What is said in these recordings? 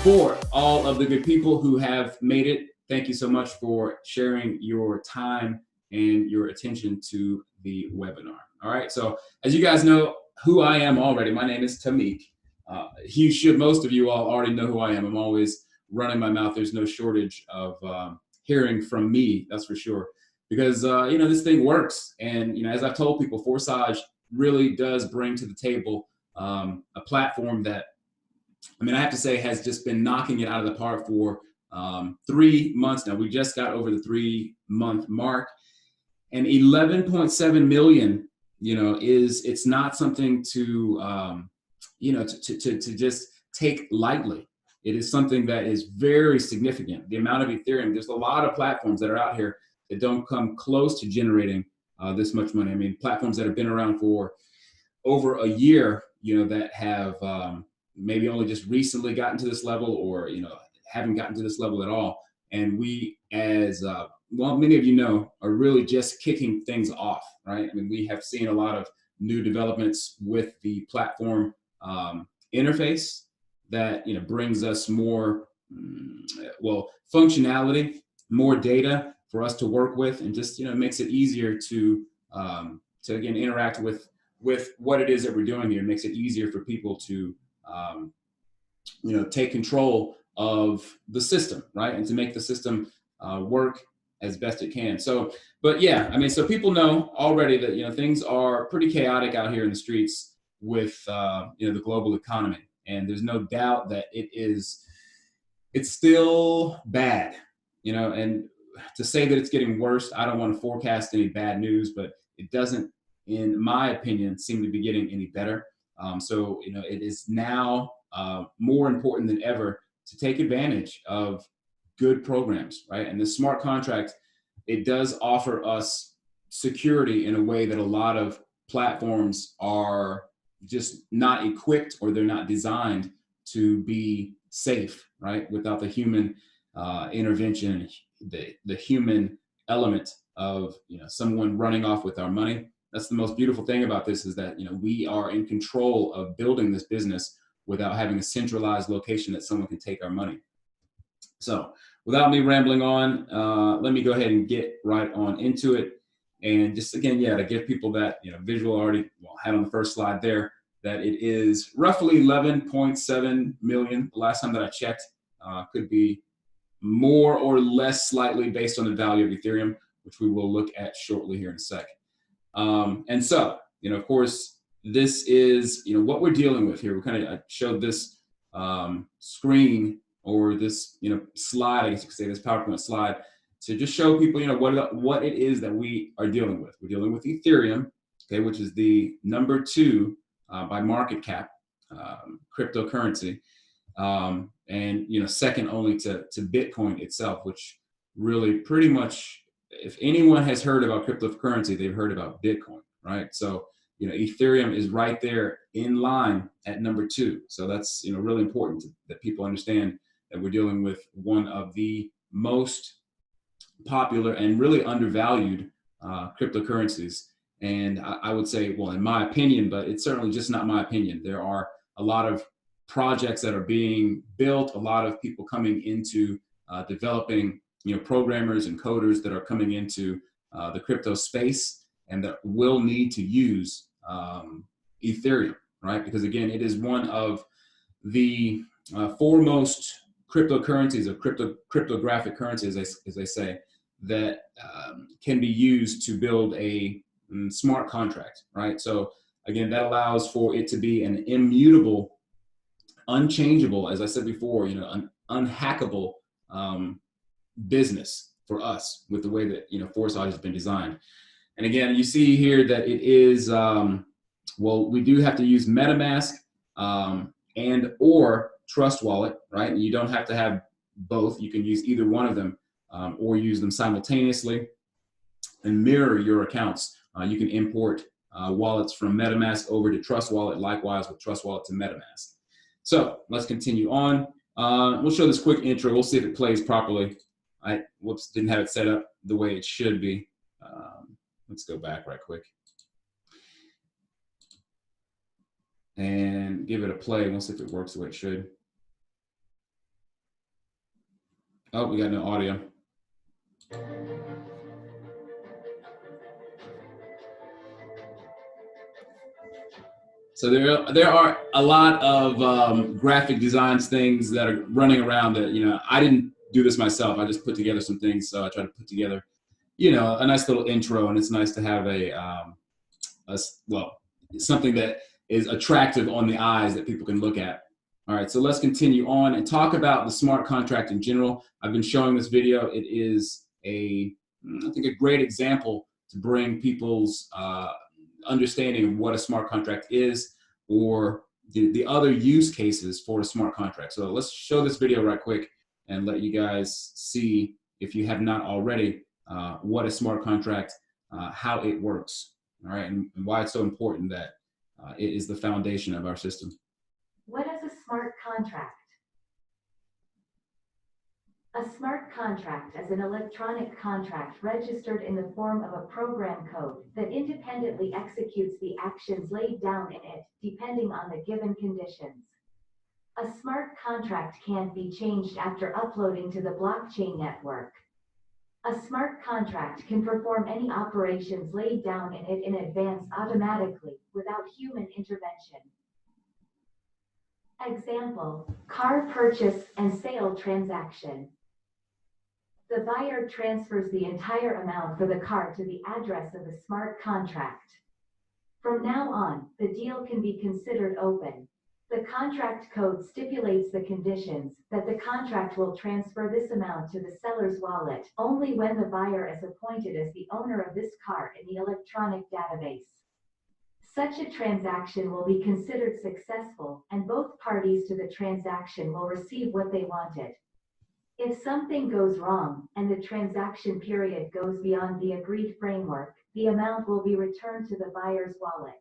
For all of the good people who have made it, thank you so much for sharing your time and your attention to the webinar. All right, so as you guys know who I am already, my name is Tamik. Most of you all already know who I am. I'm always running my mouth. There's no shortage of hearing from me, that's for sure. Because, this thing works. And, as I've told people, Forsage really does bring to the table a platform that, I have to say, has just been knocking it out of the park for 3 months now. We just got over the 3-month mark, and 11.7 million. It's not something to to just take lightly. It is something that is very significant. The amount of Ethereum. There's a lot of platforms that are out here that don't come close to generating this much money. Platforms that have been around for over a year, that have maybe only just recently gotten to this level, or haven't gotten to this level at all. And we, as many of you know, are really just kicking things off, right? We have seen a lot of new developments with the platform interface that brings us more functionality, more data for us to work with, and just makes it easier to again interact with what it is that we're doing here. It makes it easier for people to take control of the system, right? And to make the system work as best it can. So, but yeah, so people know already that, things are pretty chaotic out here in the streets with, the global economy. And there's no doubt that it's still bad, and to say that it's getting worse, I don't want to forecast any bad news, but it doesn't, in my opinion, seem to be getting any better. So, it is now more important than ever to take advantage of good programs, right? And the smart contract, it does offer us security in a way that a lot of platforms are just not equipped, or they're not designed to be safe, right? Without the human intervention, the human element of someone running off with our money. That's the most beautiful thing about this, is that we are in control of building this business without having a centralized location that someone can take our money. So without me rambling on, let me go ahead and get right on into it. And just again, to give people that visual already had on the first slide there, that it is roughly 11.7 million. The last time that I checked, could be more or less slightly based on the value of Ethereum, which we will look at shortly here in a sec. And so, of course, this is, what we're dealing with here. I showed this screen, or this, slide, I guess you could say, this PowerPoint slide, to just show people, what it is that we are dealing with. We're dealing with Ethereum, okay, which is the number 2 by market cap cryptocurrency, and second only to Bitcoin itself, which really pretty much, if anyone has heard about cryptocurrency, they've heard about Bitcoin, right? So, Ethereum is right there in line at number 2. So that's, really important that people understand that we're dealing with one of the most popular and really undervalued cryptocurrencies. And I would say, in my opinion, but it's certainly just not my opinion, there are a lot of projects that are being built, a lot of people coming into developing, programmers and coders that are coming into the crypto space, and that will need to use Ethereum, right? Because again, it is one of the foremost cryptocurrencies, or cryptographic currencies, as they say, that can be used to build a smart contract, right? So again, that allows for it to be an immutable, unchangeable, as I said before, an unhackable business for us, with the way that Forsage has been designed. And again, you see here that it is we do have to use MetaMask and or Trust Wallet, right? And you don't have to have both. You can use either one of them, or use them simultaneously and mirror your accounts. You can import wallets from MetaMask over to Trust Wallet, likewise with Trust Wallet to MetaMask. So let's continue on. We'll show this quick intro. We'll see if it plays properly. I didn't have it set up the way it should be. Let's go back right quick and give it a play. We'll see if it works the way it should. Oh, we got no audio. So there are a lot of graphic designs things that are running around that, you know, I didn't do this myself. I just put together some things. So I try to put together, you know, a nice little intro, and it's nice to have well, something that is attractive on the eyes that people can look at. All right, so let's continue on and talk about the smart contract in general. I've been showing this video. It is I think a great example to bring people's understanding of what a smart contract is, or the other use cases for a smart contract. So let's show this video right quick and let you guys see, if you have not already, what a smart contract, how it works, all right, and why it's so important that it is the foundation of our system. What is a smart contract? A smart contract is an electronic contract registered in the form of a program code that independently executes the actions laid down in it, depending on the given conditions. A smart contract can't be changed after uploading to the blockchain network. A smart contract can perform any operations laid down in it in advance automatically, without human intervention. Example: car purchase and sale transaction. The buyer transfers the entire amount for the car to the address of the smart contract. From now on, the deal can be considered open. The contract code stipulates the conditions that the contract will transfer this amount to the seller's wallet only when the buyer is appointed as the owner of this car in the electronic database. Such a transaction will be considered successful, and both parties to the transaction will receive what they wanted. If something goes wrong, and the transaction period goes beyond the agreed framework, the amount will be returned to the buyer's wallet.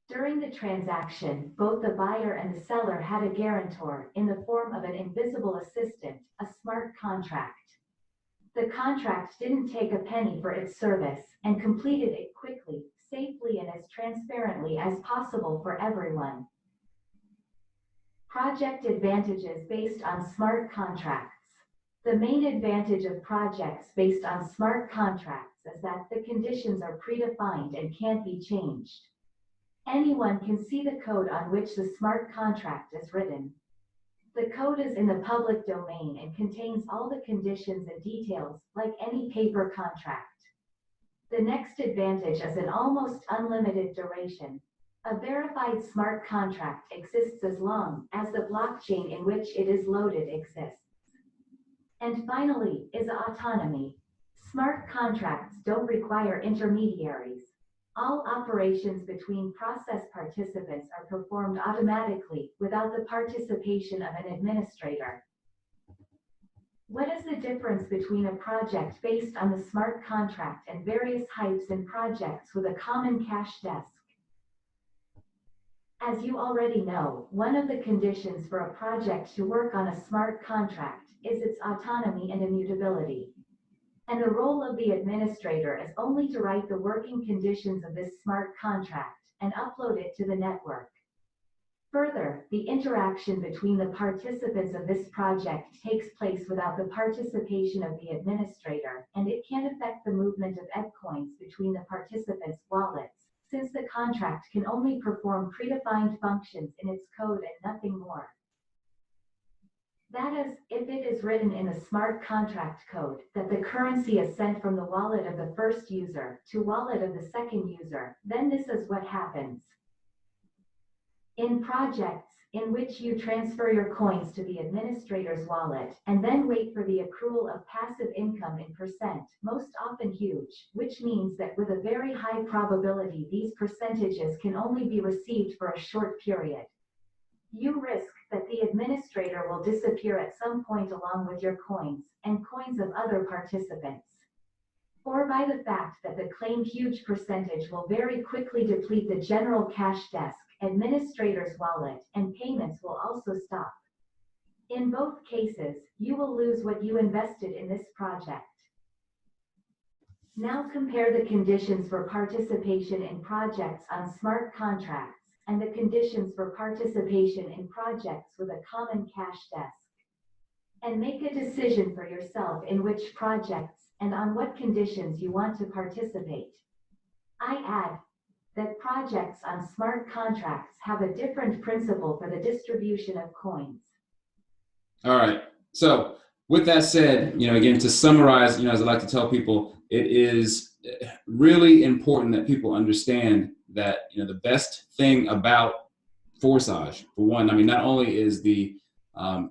During the transaction, both the buyer and the seller had a guarantor in the form of an invisible assistant, a smart contract. The contract didn't take a penny for its service, and completed it quickly, safely, and as transparently as possible for everyone. Project advantages based on smart contracts. The main advantage of projects based on smart contracts is that the conditions are predefined and can't be changed. Anyone can see the code on which the smart contract is written. The code is in the public domain and contains all the conditions and details, like any paper contract. The next advantage is an almost unlimited duration. A verified smart contract exists as long as the blockchain in which it is loaded exists. And finally, is autonomy. Smart contracts don't require intermediaries. All operations between process participants are performed automatically without the participation of an administrator. What is the difference between a project based on the smart contract and various hypes and projects with a common cash desk? As you already know, one of the conditions for a project to work on a smart contract is its autonomy and immutability. And the role of the administrator is only to write the working conditions of this smart contract and upload it to the network. Further, the interaction between the participants of this project takes place without the participation of the administrator, and it can't affect the movement of coins between the participants' wallets, since the contract can only perform predefined functions in its code and nothing more. That is, if it is written in the smart contract code that the currency is sent from the wallet of the first user to wallet of the second user, then this is what happens. In projects in which you transfer your coins to the administrator's wallet and then wait for the accrual of passive income in percent, most often huge, which means that with a very high probability these percentages can only be received for a short period. You risk that the administrator will disappear at some point along with your coins and coins of other participants. Or by the fact that the claimed huge percentage will very quickly deplete the general cash desk, administrator's wallet, and payments will also stop. In both cases, you will lose what you invested in this project. Now compare the conditions for participation in projects on smart contracts and the conditions for participation in projects with a common cash desk. and make a decision for yourself in which projects and on what conditions you want to participate. I add that projects on smart contracts have a different principle for the distribution of coins. All right. So with that said, again, to summarize, as I like to tell people, it is really important that people understand that, the best thing about Forsage, for one, not only is the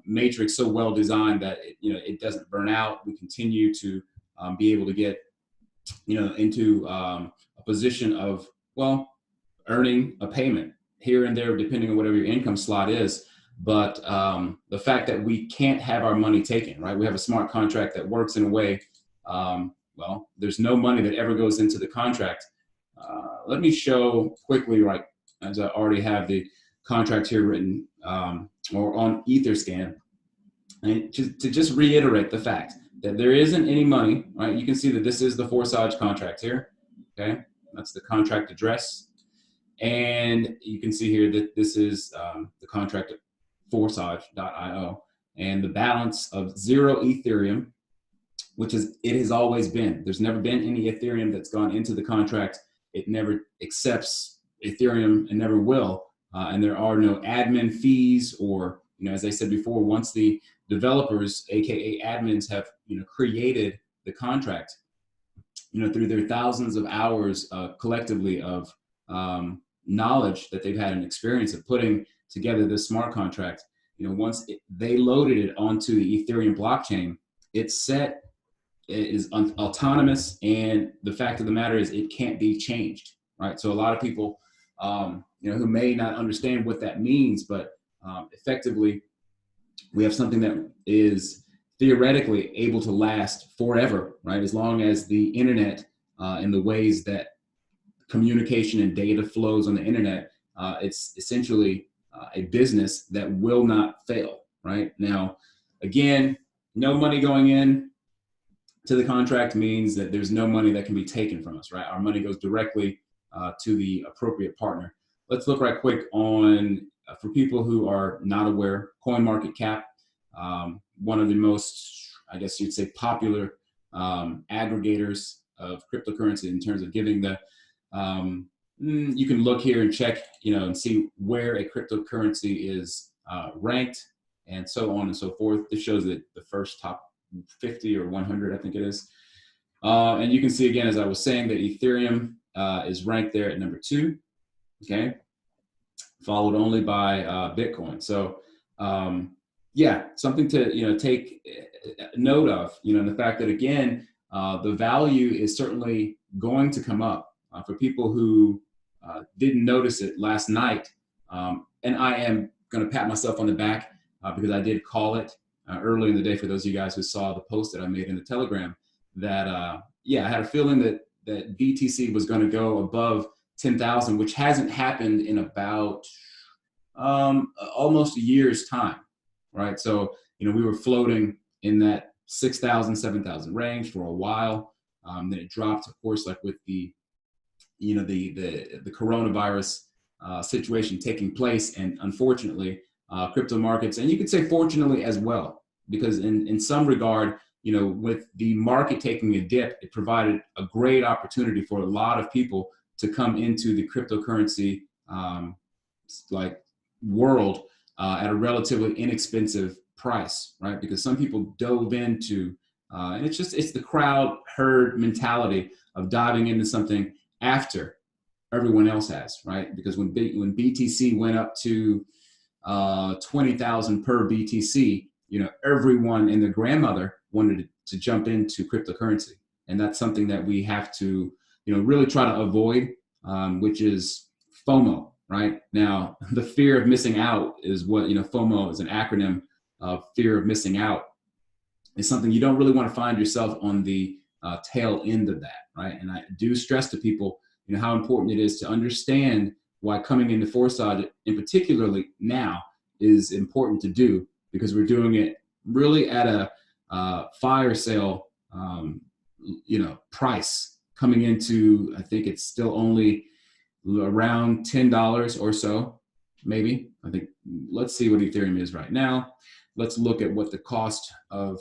matrix so well designed that it doesn't burn out. We continue to be able to get into a position of, well, earning a payment here and there, depending on whatever your income slot is. But the fact that we can't have our money taken, right? We have a smart contract that works in a way, well, there's no money that ever goes into the contract. Let me show quickly, right, as I already have the contract here written or on Etherscan, and to just reiterate the fact that there isn't any money, right? You can see that this is the Forsage contract here, okay? That's the contract address. And you can see here that this is the contract at Forsage.io, and the balance of 0 Ethereum, which it has always been. There's never been any Ethereum that's gone into the contract. It never accepts Ethereum and never will. And there are no admin fees or, as I said before, once the developers, AKA admins, have, created the contract, through their thousands of hours collectively of knowledge that they've had and experience of putting together this smart contract, once they loaded it onto the Ethereum blockchain, it is autonomous, and the fact of the matter is it can't be changed, right? So a lot of people, who may not understand what that means, but effectively, we have something that is theoretically able to last forever, right? As long as the internet and the ways that communication and data flows on the internet, it's essentially a business that will not fail, right? Now, again, no money going in to the contract means that there's no money that can be taken from us, right? Our money goes directly to the appropriate partner. Let's look right quick on, for people who are not aware, CoinMarketCap, one of the most, I guess you'd say, popular aggregators of cryptocurrency in terms of giving the, you can look here and check, and see where a cryptocurrency is ranked and so on and so forth. This shows that the first top 50 or 100, I think it is. And you can see again, as I was saying, that Ethereum is ranked there at number 2, okay? Followed only by Bitcoin. So yeah, something to, take note of, and the fact that, again, the value is certainly going to come up for people who didn't notice it last night. And I am going to pat myself on the back because I did call it early in the day, for those of you guys who saw the post that I made in the Telegram, that, yeah, I had a feeling that BTC was going to go above 10,000, which hasn't happened in about almost a year's time, right? So, we were floating in that 6,000, 7,000 range for a while. Then it dropped, of course, like with the, the coronavirus situation taking place. And unfortunately, crypto markets, and you could say fortunately as well, because in some regard, with the market taking a dip, it provided a great opportunity for a lot of people to come into the cryptocurrency world at a relatively inexpensive price, right? Because some people dove into, and it's the crowd herd mentality of diving into something after everyone else has, right? Because when BTC went up to 20,000 per BTC, everyone and their grandmother wanted to jump into cryptocurrency, and that's something that we have to, really try to avoid, which is FOMO. Right now, the fear of missing out is what, FOMO is an acronym of fear of missing out. It's something you don't really want to find yourself on the tail end of that, right? And I do stress to people, how important it is to understand why coming into Forsage, in particularly now, is important to do, because we're doing it really at a fire sale, price coming into, I think it's still only around $10 or so, maybe. I think, let's see what Ethereum is right now. Let's look at what the cost of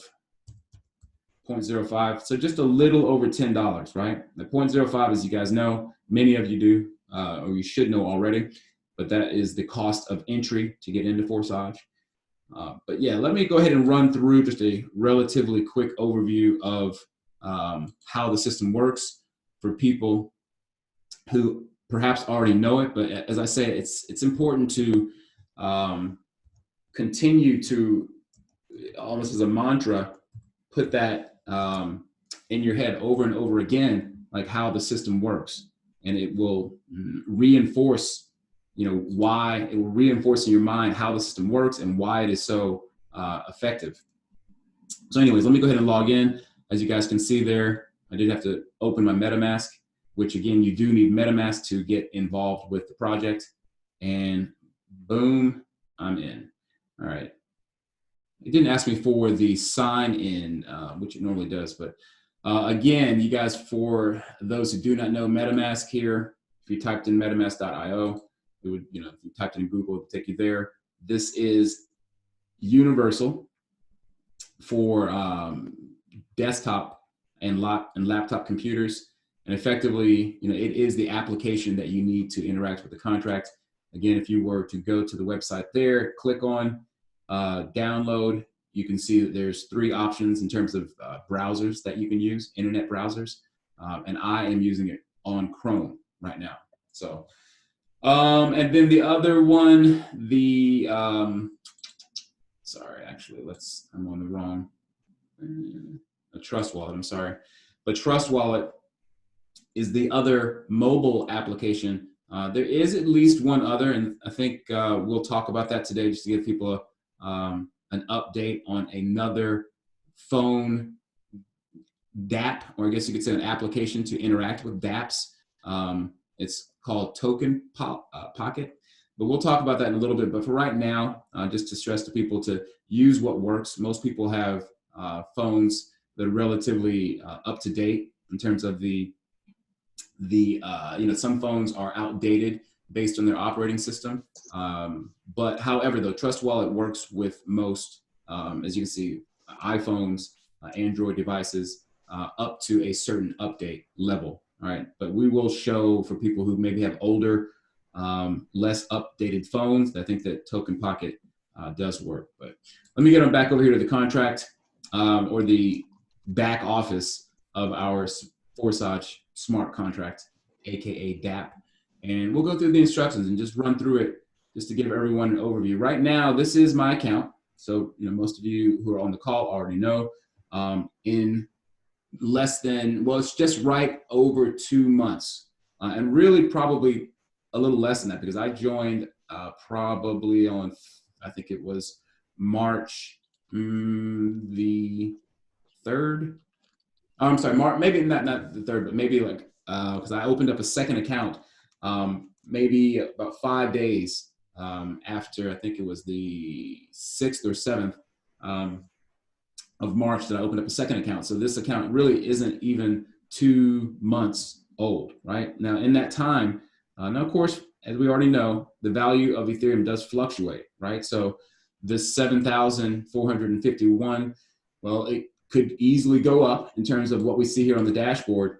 0.05. So just a little over $10, right? The 0.05, as you guys know, many of you do, or you should know already, but that is the cost of entry to get into Forsage. But yeah, let me go ahead and run through just a relatively quick overview of how the system works for people who perhaps already know it. But as I say, it's important to continue to, almost as a mantra, put that in your head over and over again, like how the system works, and it will reinforce, why it will reinforce in your mind how the system works and why it is so effective. So anyways, let me go ahead and log in. As you guys can see there, I did have to open my MetaMask, which again, you do need MetaMask to get involved with the project. And boom, I'm in. All right. It didn't ask me for the sign in, which it normally does. But again, you guys, for those who do not know MetaMask here, if you typed in metamask.io, it would, if you typed it in Google, it would take you there. This is universal for desktop and laptop computers. And effectively, it is the application that you need to interact with the contract. Again, if you were to go to the website there, click on download, you can see that there's 3 options in terms of browsers that you can use, internet browsers. And I am using it on Chrome right now. So, and then the other one, the, sorry, actually, I'm on the wrong, a Trust Wallet, I'm sorry. But Trust Wallet is the other mobile application. There is at least one other, and I think we'll talk about that today just to give people an update on another phone DApp, or I guess you could say an application to interact with dApps. It's called Token Pocket, but we'll talk about that in a little bit. But for right now, just to stress to people to use what works. Most people have phones that are relatively up to date in terms of some phones are outdated based on their operating system. But however, though, Trust Wallet works with most, as you can see, iPhones, Android devices, up to a certain update level. All right. But we will show for people who maybe have older, less updated phones, I think that Token Pocket does work. But let me get them back over here to the contract, or the back office of our Forsage smart contract, aka DApp. And we'll go through the instructions and just run through it just to give everyone an overview. Right now, this is my account. So, most of you who are on the call already know, in less than, well, it's just right over 2 months. And really probably a little less than that, because I joined probably on, I think it was March the 3rd. Oh, I'm sorry, Mark, maybe not the 3rd, but maybe like, because I opened up a second account maybe about 5 days after, I think it was the 6th or 7th of March, that I opened up a second account. So this account really isn't even 2 months old, right? Now, in that time, now, of course, as we already know, the value of Ethereum does fluctuate, right? So this 7,451, well, it could easily go up in terms of what we see here on the dashboard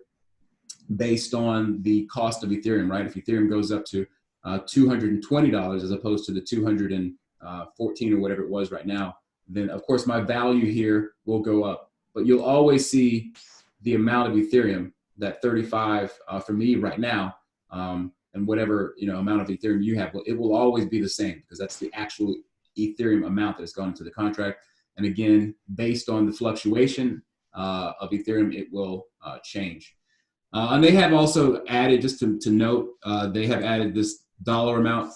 based on the cost of Ethereum, right? If Ethereum goes up to $220 as opposed to the 214 or whatever it was right now, then of course my value here will go up. But you'll always see the amount of Ethereum, that 35 for me right now, and whatever amount of Ethereum you have, it will always be the same, because that's the actual Ethereum amount that's gone into the contract. And again, based on the fluctuation of Ethereum, it will change. And they have also added, just to note, they have added this dollar amount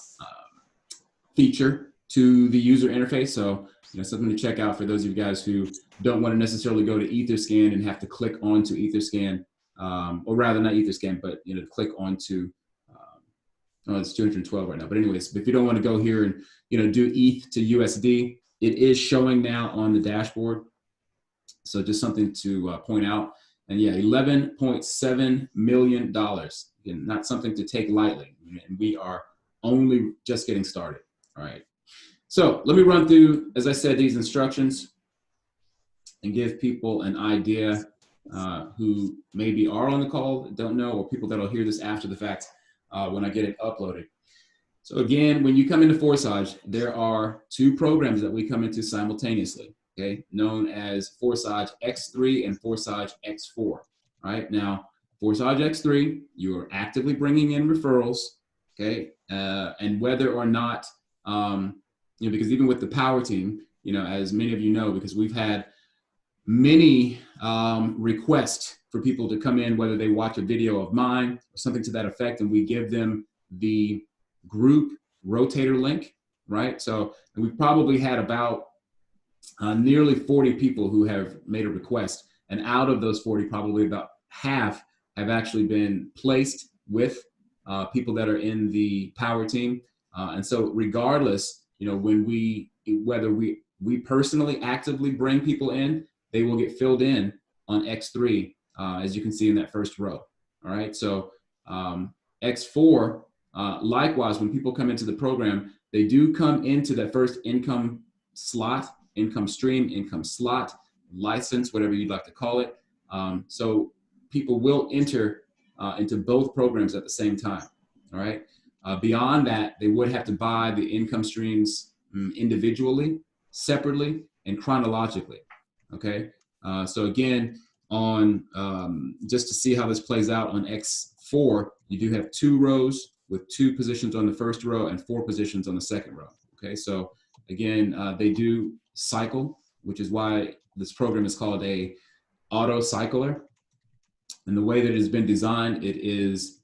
feature to the user interface. So something to check out for those of you guys who don't want to necessarily go to Etherscan and have to click onto Etherscan, or rather not Etherscan, but to click onto, it's 212 right now. But anyways, if you don't want to go here and do ETH to USD, it is showing now on the dashboard. So just something to point out. And yeah, $11.7 million. Again, not something to take lightly. And we are only just getting started. All right. So let me run through, as I said, these instructions and give people an idea who maybe are on the call, don't know, or people that'll hear this after the fact when I get it uploaded. So again, when you come into Forsage, there are two programs that we come into simultaneously, okay, known as Forsage X3 and Forsage X4. Right now, Forsage X3, you are actively bringing in referrals, okay, and whether or not, because even with the power team, as many of you know, because we've had many requests for people to come in, whether they watch a video of mine or something to that effect, and we give them the group rotator link, right? So we've probably had about nearly 40 people who have made a request, and out of those 40, probably about half have actually been placed with people that are in the power team. And so regardless, when whether we personally actively bring people in, they will get filled in on X3, as you can see in that first row. All right, so X4, likewise, when people come into the program, they do come into that first income slot, income stream, income slot, license, whatever you'd like to call it. So people will enter into both programs at the same time. All right. Beyond that, they would have to buy the income streams individually, separately, and chronologically. Okay. So again, on just to see how this plays out on X4, you do have 2 rows with 2 positions on the first row and 4 positions on the second row. Okay. So again, they do cycle, which is why this program is called a auto cycler. And the way that it has been designed, it is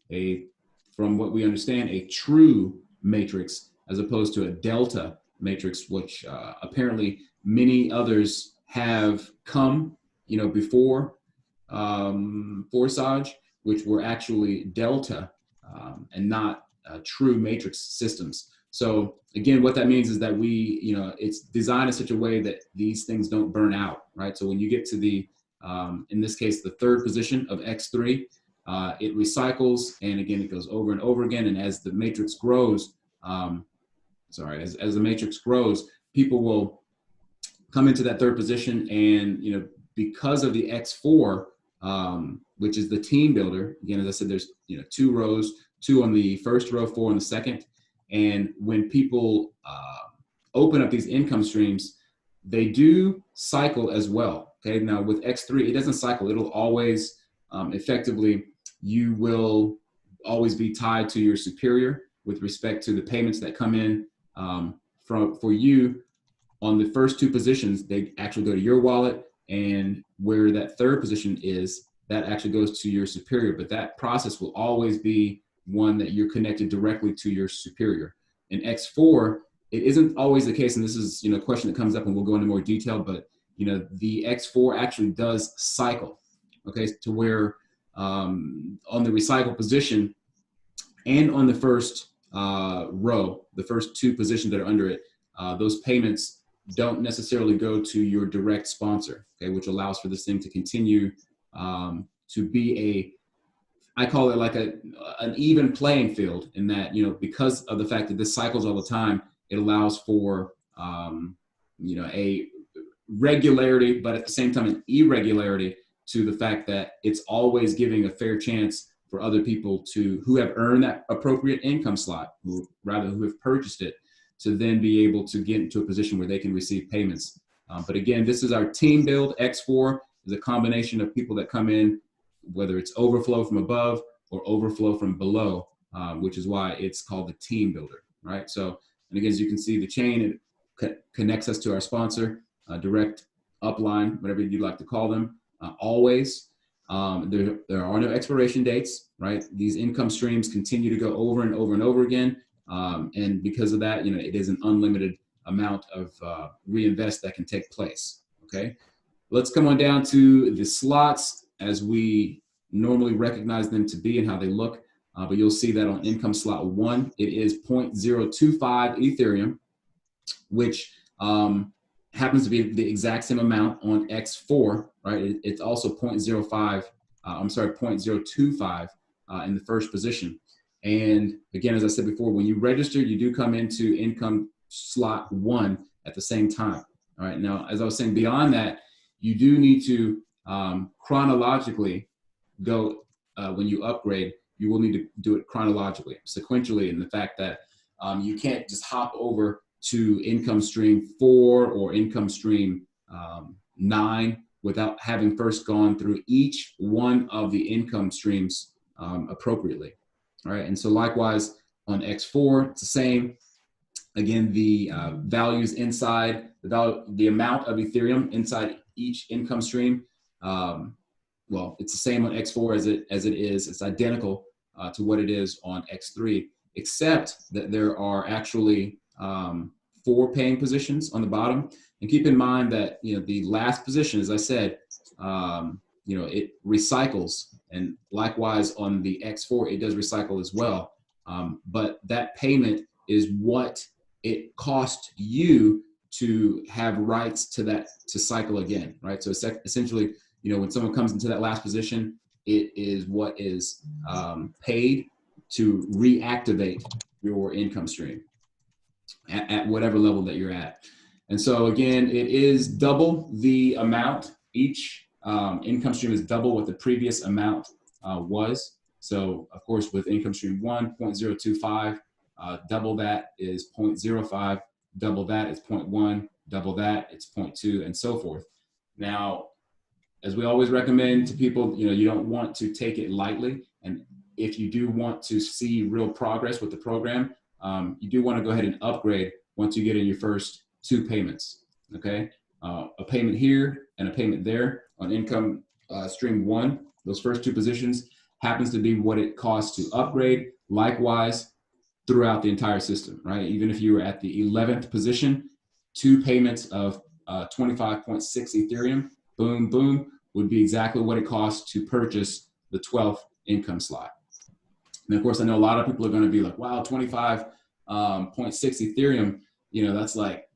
from what we understand, a true matrix as opposed to a delta matrix, which apparently many others have come, before Forsage, which were actually delta and not true matrix systems. So again, what that means is that it's designed in such a way that these things don't burn out, right? So when you get to the, in this case, the third position of X3, it recycles, and again, it goes over and over again. And as the matrix grows, as the matrix grows, people will come into that third position, and because of the X4, which is the team builder. Again, as I said, there's 2 rows, 2 on the first row, 4 on the second. And when people open up these income streams, they do cycle as well. Okay, now with X3, it doesn't cycle. It'll always effectively, you will always be tied to your superior with respect to the payments that come in for you. On the first 2 positions, they actually go to your wallet, and where that third position is, that actually goes to your superior. But that process will always be one that you're connected directly to your superior. In X4, it isn't always the case, and this is a question that comes up, and we'll go into more detail. But the X4 actually does cycle, okay, to where on the recycle position and on the first row, the first 2 positions that are under it, those payments don't necessarily go to your direct sponsor, okay, which allows for this thing to continue to be I call it like an even playing field, in that, because of the fact that this cycles all the time, it allows for, a regularity, but at the same time, an irregularity to the fact that it's always giving a fair chance for other people who have earned that appropriate income slot, who have purchased it, to then be able to get into a position where they can receive payments. But again, this is our team build. X4 is a combination of people that come in, whether it's overflow from above or overflow from below, which is why it's called the team builder, right? So, and again, as you can see, the chain, it connects us to our sponsor, direct upline, whatever you'd like to call them, always. There are no expiration dates, right? These income streams continue to go over and over and over again. And because of that, it is an unlimited amount of reinvest that can take place, okay? Let's come on down to the slots as we normally recognize them to be and how they look. But you'll see that on income slot 1, it is 0.025 Ethereum, which happens to be the exact same amount on X4, right? It's also 0.25 in the first position. And again, as I said before, when you register, you do come into income slot 1 at the same time. All right. Now, as I was saying, beyond that, you do need to chronologically go when you upgrade. You will need to do it chronologically, sequentially, in the fact that you can't just hop over to income stream 4 or income stream 9 without having first gone through each one of the income streams appropriately. All right. And so likewise on X4, it's the same. Again, the values inside the amount of Ethereum inside each income stream. Well, it's the same on X4 as it is. It's identical to what it is on X3, except that there are actually 4 paying positions on the bottom. And keep in mind that the last position, as I said, it recycles, and likewise on the X4, it does recycle as well. But that payment is what it cost you to have rights to cycle again, right? So essentially, when someone comes into that last position, it is what is paid to reactivate your income stream at whatever level that you're at. And so again, it is double the amount. Each income stream is double what the previous amount was. So of course, with income stream 1, 0.025, double that is 0.05, double that is 0.1, double that it's 0.2, and so forth. Now, as we always recommend to people, you don't want to take it lightly. And if you do want to see real progress with the program, you do want to go ahead and upgrade once you get in your first 2 payments, okay? A payment here and a payment there on income stream 1. Those first 2 positions happens to be what it costs to upgrade. Likewise, throughout the entire system, right? Even if you were at the 11th position, 2 payments of 25.6 Ethereum, boom, boom, would be exactly what it costs to purchase the 12th income slot. And of course, I know a lot of people are going to be like, wow, 25.6 Ethereum, that's like,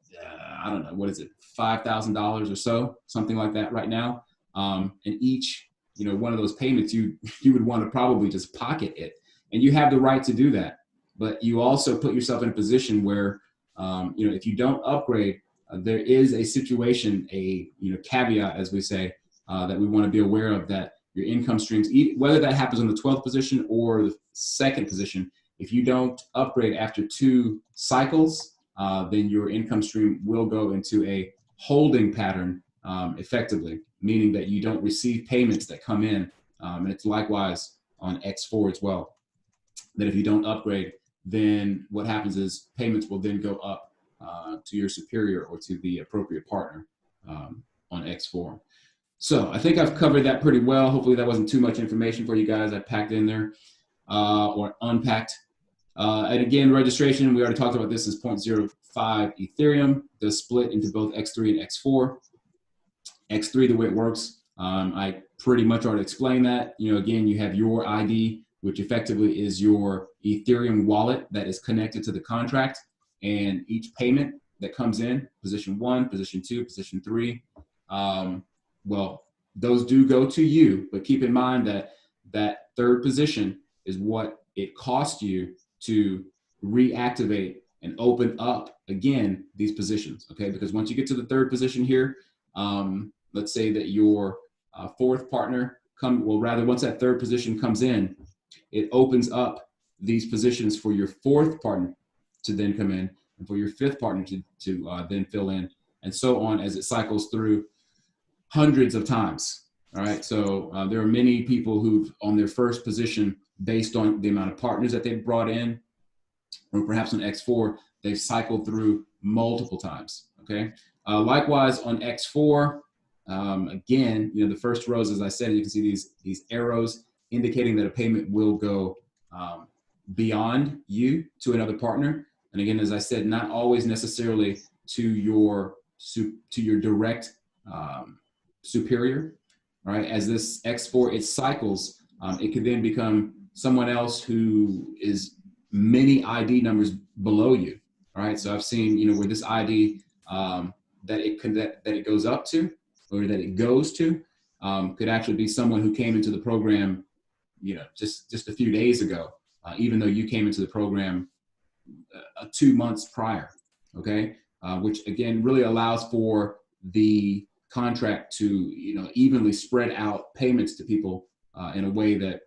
I don't know, what is it, $5,000 or so, something like that right now. And each, one of those payments, you would want to probably just pocket it. And you have the right to do that. But you also put yourself in a position where, if you don't upgrade, there is a situation, a caveat, as we say, that we want to be aware of, that your income streams, whether that happens on the 12th position or the 2nd position, if you don't upgrade after 2 cycles, then your income stream will go into a holding pattern effectively, meaning that you don't receive payments that come in. And it's likewise on X4 as well, that if you don't upgrade, then what happens is payments will then go up to your superior or to the appropriate partner on X4. So I think I've covered that pretty well. Hopefully that wasn't too much information for you guys I packed in there or unpacked. And again, registration, we already talked about this, is 0.05 Ethereum. Does split into both X3 and X4. X3, the way it works, I pretty much already explained that. Again, you have your ID, which effectively is your Ethereum wallet that is connected to the contract, and each payment that comes in, position 1, position 2, position 3, well, those do go to you, but keep in mind that that 3rd position is what it costs you to reactivate and open up again these positions, okay? Because once you get to the 3rd position here, let's say that your 4th partner once that 3rd position comes in, it opens up these positions for your 4th partner to then come in, and for your 5th partner to then fill in, and so on as it cycles through hundreds of times. All right. So there are many people who've on their first position, based on the amount of partners that they've brought in, or perhaps on X4, they've cycled through multiple times. Okay. Likewise on X4, again, the first rows, as I said, you can see these arrows indicating that a payment will go beyond you to another partner. And again, as I said, not always necessarily to your direct superior. All right, as this X4, it cycles, it could then become someone else who is many ID numbers below you. All right, so I've seen, where this ID that it goes up to, or that it goes to, could actually be someone who came into the program, just a few days ago, even though you came into the program 2 months prior, okay? Which again really allows for the contract to, evenly spread out payments to people in a way that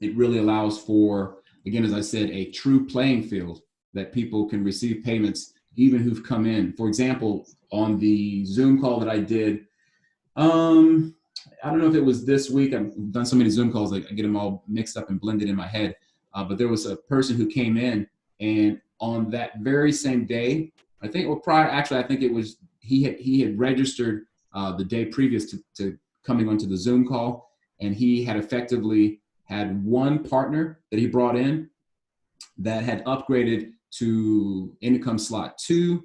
it really allows for, again, as I said, a true playing field that people can receive payments even who've come in. For example, on the Zoom call that I did, I don't know if it was this week. I've done so many Zoom calls, like I get them all mixed up and blended in my head. But there was a person who came in, and on that very same day, I think it was he had registered the day previous to coming onto the Zoom call, and he had effectively had one partner that he brought in that had upgraded to income slot 2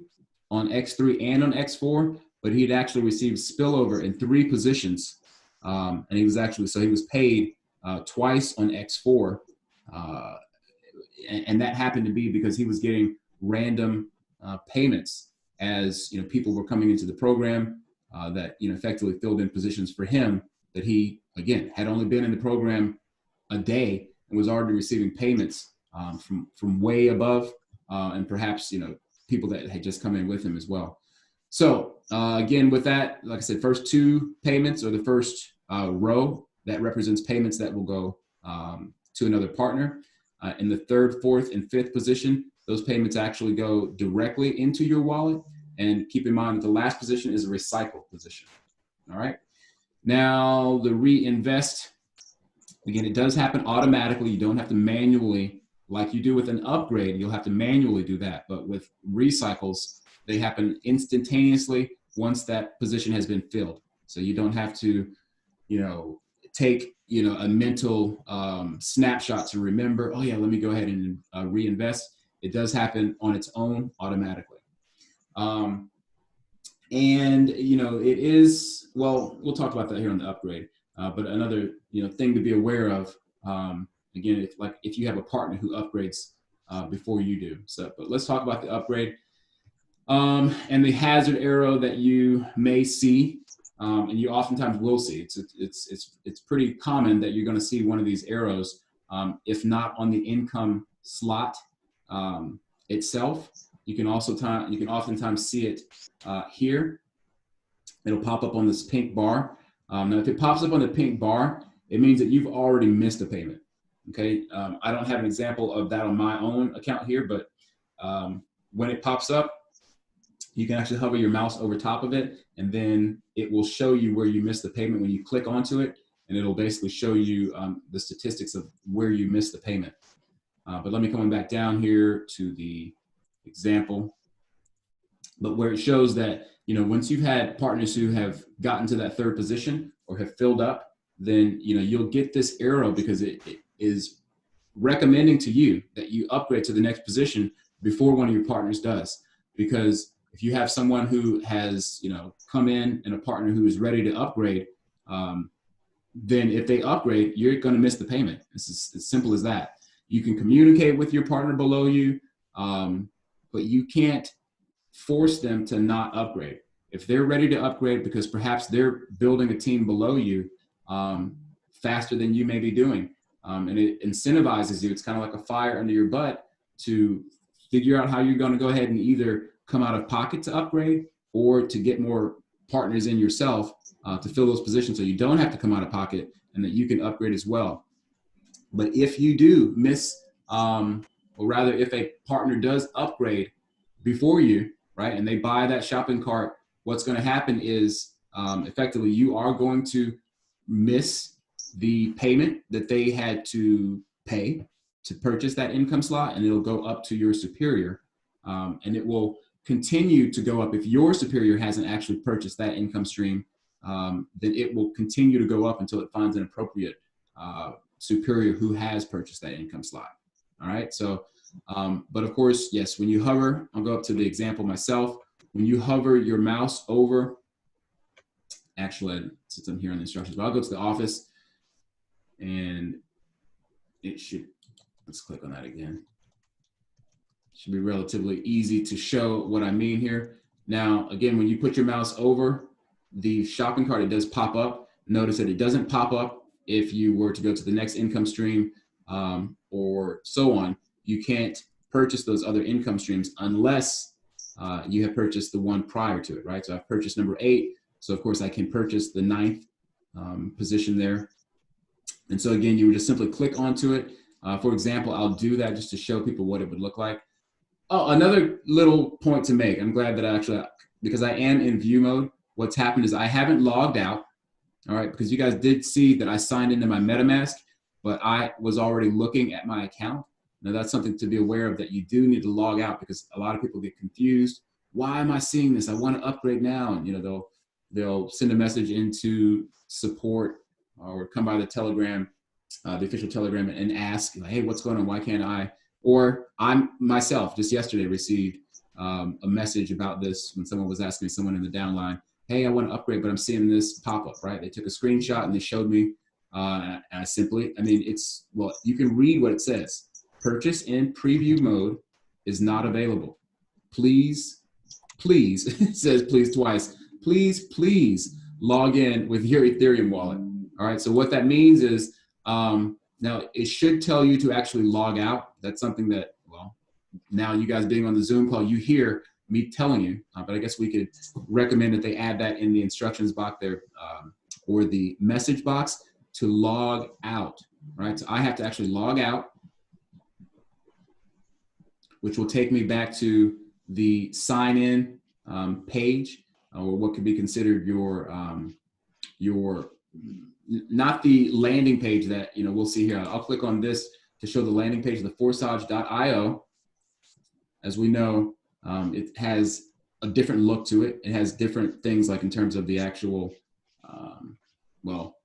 on X3 and on X4, but he'd actually received spillover in 3 positions. And he was paid twice on X4. And that happened to be because he was getting random payments as people were coming into the program that effectively filled in positions for him that he, again, had only been in the program a day and was already receiving payments from way above, and perhaps people that had just come in with him as well. So again, with that, like I said, first 2 payments, or the first row that represents payments that will go to another partner. In the 3rd, 4th, and 5th position, those payments actually go directly into your wallet. And keep in mind that the last position is a recycle position. All right. Now the reinvest, again, it does happen automatically. You don't have to manually, like you do with an upgrade, you'll have to manually do that. But with recycles, they happen instantaneously once that position has been filled. So you don't have to, take, a mental snapshot to remember, oh yeah, let me go ahead and reinvest. It does happen on its own automatically. And, it is, well, we'll talk about that here on the upgrade. But another, thing to be aware of, again, if you have a partner who upgrades before you do. So, but let's talk about the upgrade. And the hazard arrow that you may see, and you oftentimes will see. It's pretty common that you're going to see one of these arrows, if not on the income slot itself. You can oftentimes see it here. It'll pop up on this pink bar. Now, if it pops up on the pink bar, it means that you've already missed a payment. Okay, I don't have an example of that on my own account here, but when it pops up, you can actually hover your mouse over top of it, and then it will show you where you missed the payment when you click onto it, and it'll basically show you the statistics of where you missed the payment. But let me come back down here to the example, but where it shows that, once you've had partners who have gotten to that 3rd position or have filled up, then, you'll get this arrow because it is recommending to you that you upgrade to the next position before one of your partners does. Because if you have someone who has, come in and a partner who is ready to upgrade, then if they upgrade, you're going to miss the payment. It's as simple as that. You can communicate with your partner below you, but you can't force them to not upgrade. If they're ready to upgrade because perhaps they're building a team below you faster than you may be doing, and it incentivizes you, it's kind of like a fire under your butt to figure out how you're going to go ahead and either come out of pocket to upgrade or to get more partners in yourself to fill those positions so you don't have to come out of pocket and that you can upgrade as well. But if you do miss, or rather if a partner does upgrade before you, right, and they buy that shopping cart, what's going to happen is effectively you are going to miss the payment that they had to pay to purchase that income slot, and it'll go up to your superior, and it will continue to go up. If your superior hasn't actually purchased that income stream, then it will continue to go up until it finds an appropriate superior who has purchased that income slot. All right. So, but of course, yes, when you hover, I'll go up to the example myself. When you hover your mouse over, actually, since I'm here on the instructions, but I'll go to the office and it should, let's click on that again. Should be relatively easy to show what I mean here. Now, again, when you put your mouse over the shopping cart, it does pop up. Notice that it doesn't pop up if you were to go to the next income stream or so on, you can't purchase those other income streams unless you have purchased the one prior to it, right? So I've purchased number 8. So of course I can purchase the 9th position there. And so again, you would just simply click onto it. For example, I'll do that just to show people what it would look like. Oh, another little point to make. I'm glad that I actually, because I am in view mode, what's happened is I haven't logged out, all right, because you guys did see that I signed into my MetaMask, but I was already looking at my account. Now that's something to be aware of, that you do need to log out, because a lot of people get confused. Why am I seeing this? I want to upgrade now. And, you know, they'll send a message into support or come by the Telegram, the official Telegram, and ask, like, hey, what's going on? Why can't I? Or I myself just yesterday received a message about this when someone was asking someone in the downline, hey, I want to upgrade, but I'm seeing this pop up, right? They took a screenshot and they showed me, and I simply, I mean, it's, well, you can read what it says. Purchase in preview mode is not available. Please, please, it says please twice. Please log in with your Ethereum wallet. All right, so what that means is, now it should tell you to actually log out. That's something that, well, now you guys being on the Zoom call, you hear me telling you, but I guess we could recommend that they add that in the instructions box there, or the message box, to log out, right? So I have to actually log out, which will take me back to the sign in page, or what could be considered your not the landing page that, you know, we'll see here. I'll click on this to show the landing page of the Forsage.io. As we know, it has a different look to it. It has different things, like in terms of the actual, well,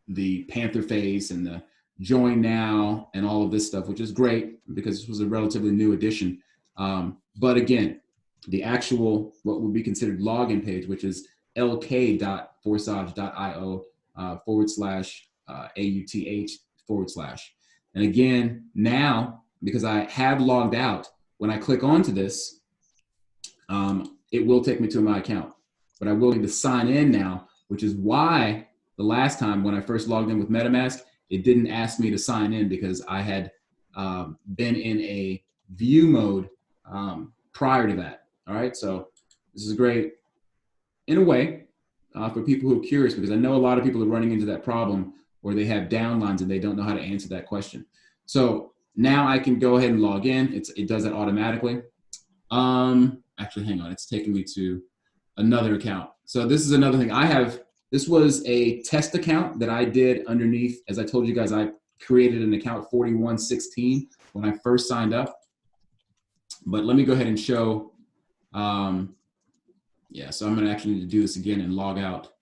the Panther face and the join now and all of this stuff, which is great because this was a relatively new addition. But again, the actual, what would be considered login page, which is lk.forsage.io /AUTH/. And again, now, because I have logged out, when I click onto this, it will take me to my account, but I will need to sign in now, which is why the last time when I first logged in with MetaMask, it didn't ask me to sign in, because I had been in a view mode prior to that. All right, so this is great in a way for people who are curious, because I know a lot of people are running into that problem where they have downlines and they don't know how to answer that question. So now I can go ahead and log in. It does that automatically. Actually, hang on, it's taking me to another account. So this is another thing I have. This was a test account that I did underneath. As I told you guys, I created an account 4116 when I first signed up. But let me go ahead and show. Yeah, so I'm gonna actually need to do this again and log out.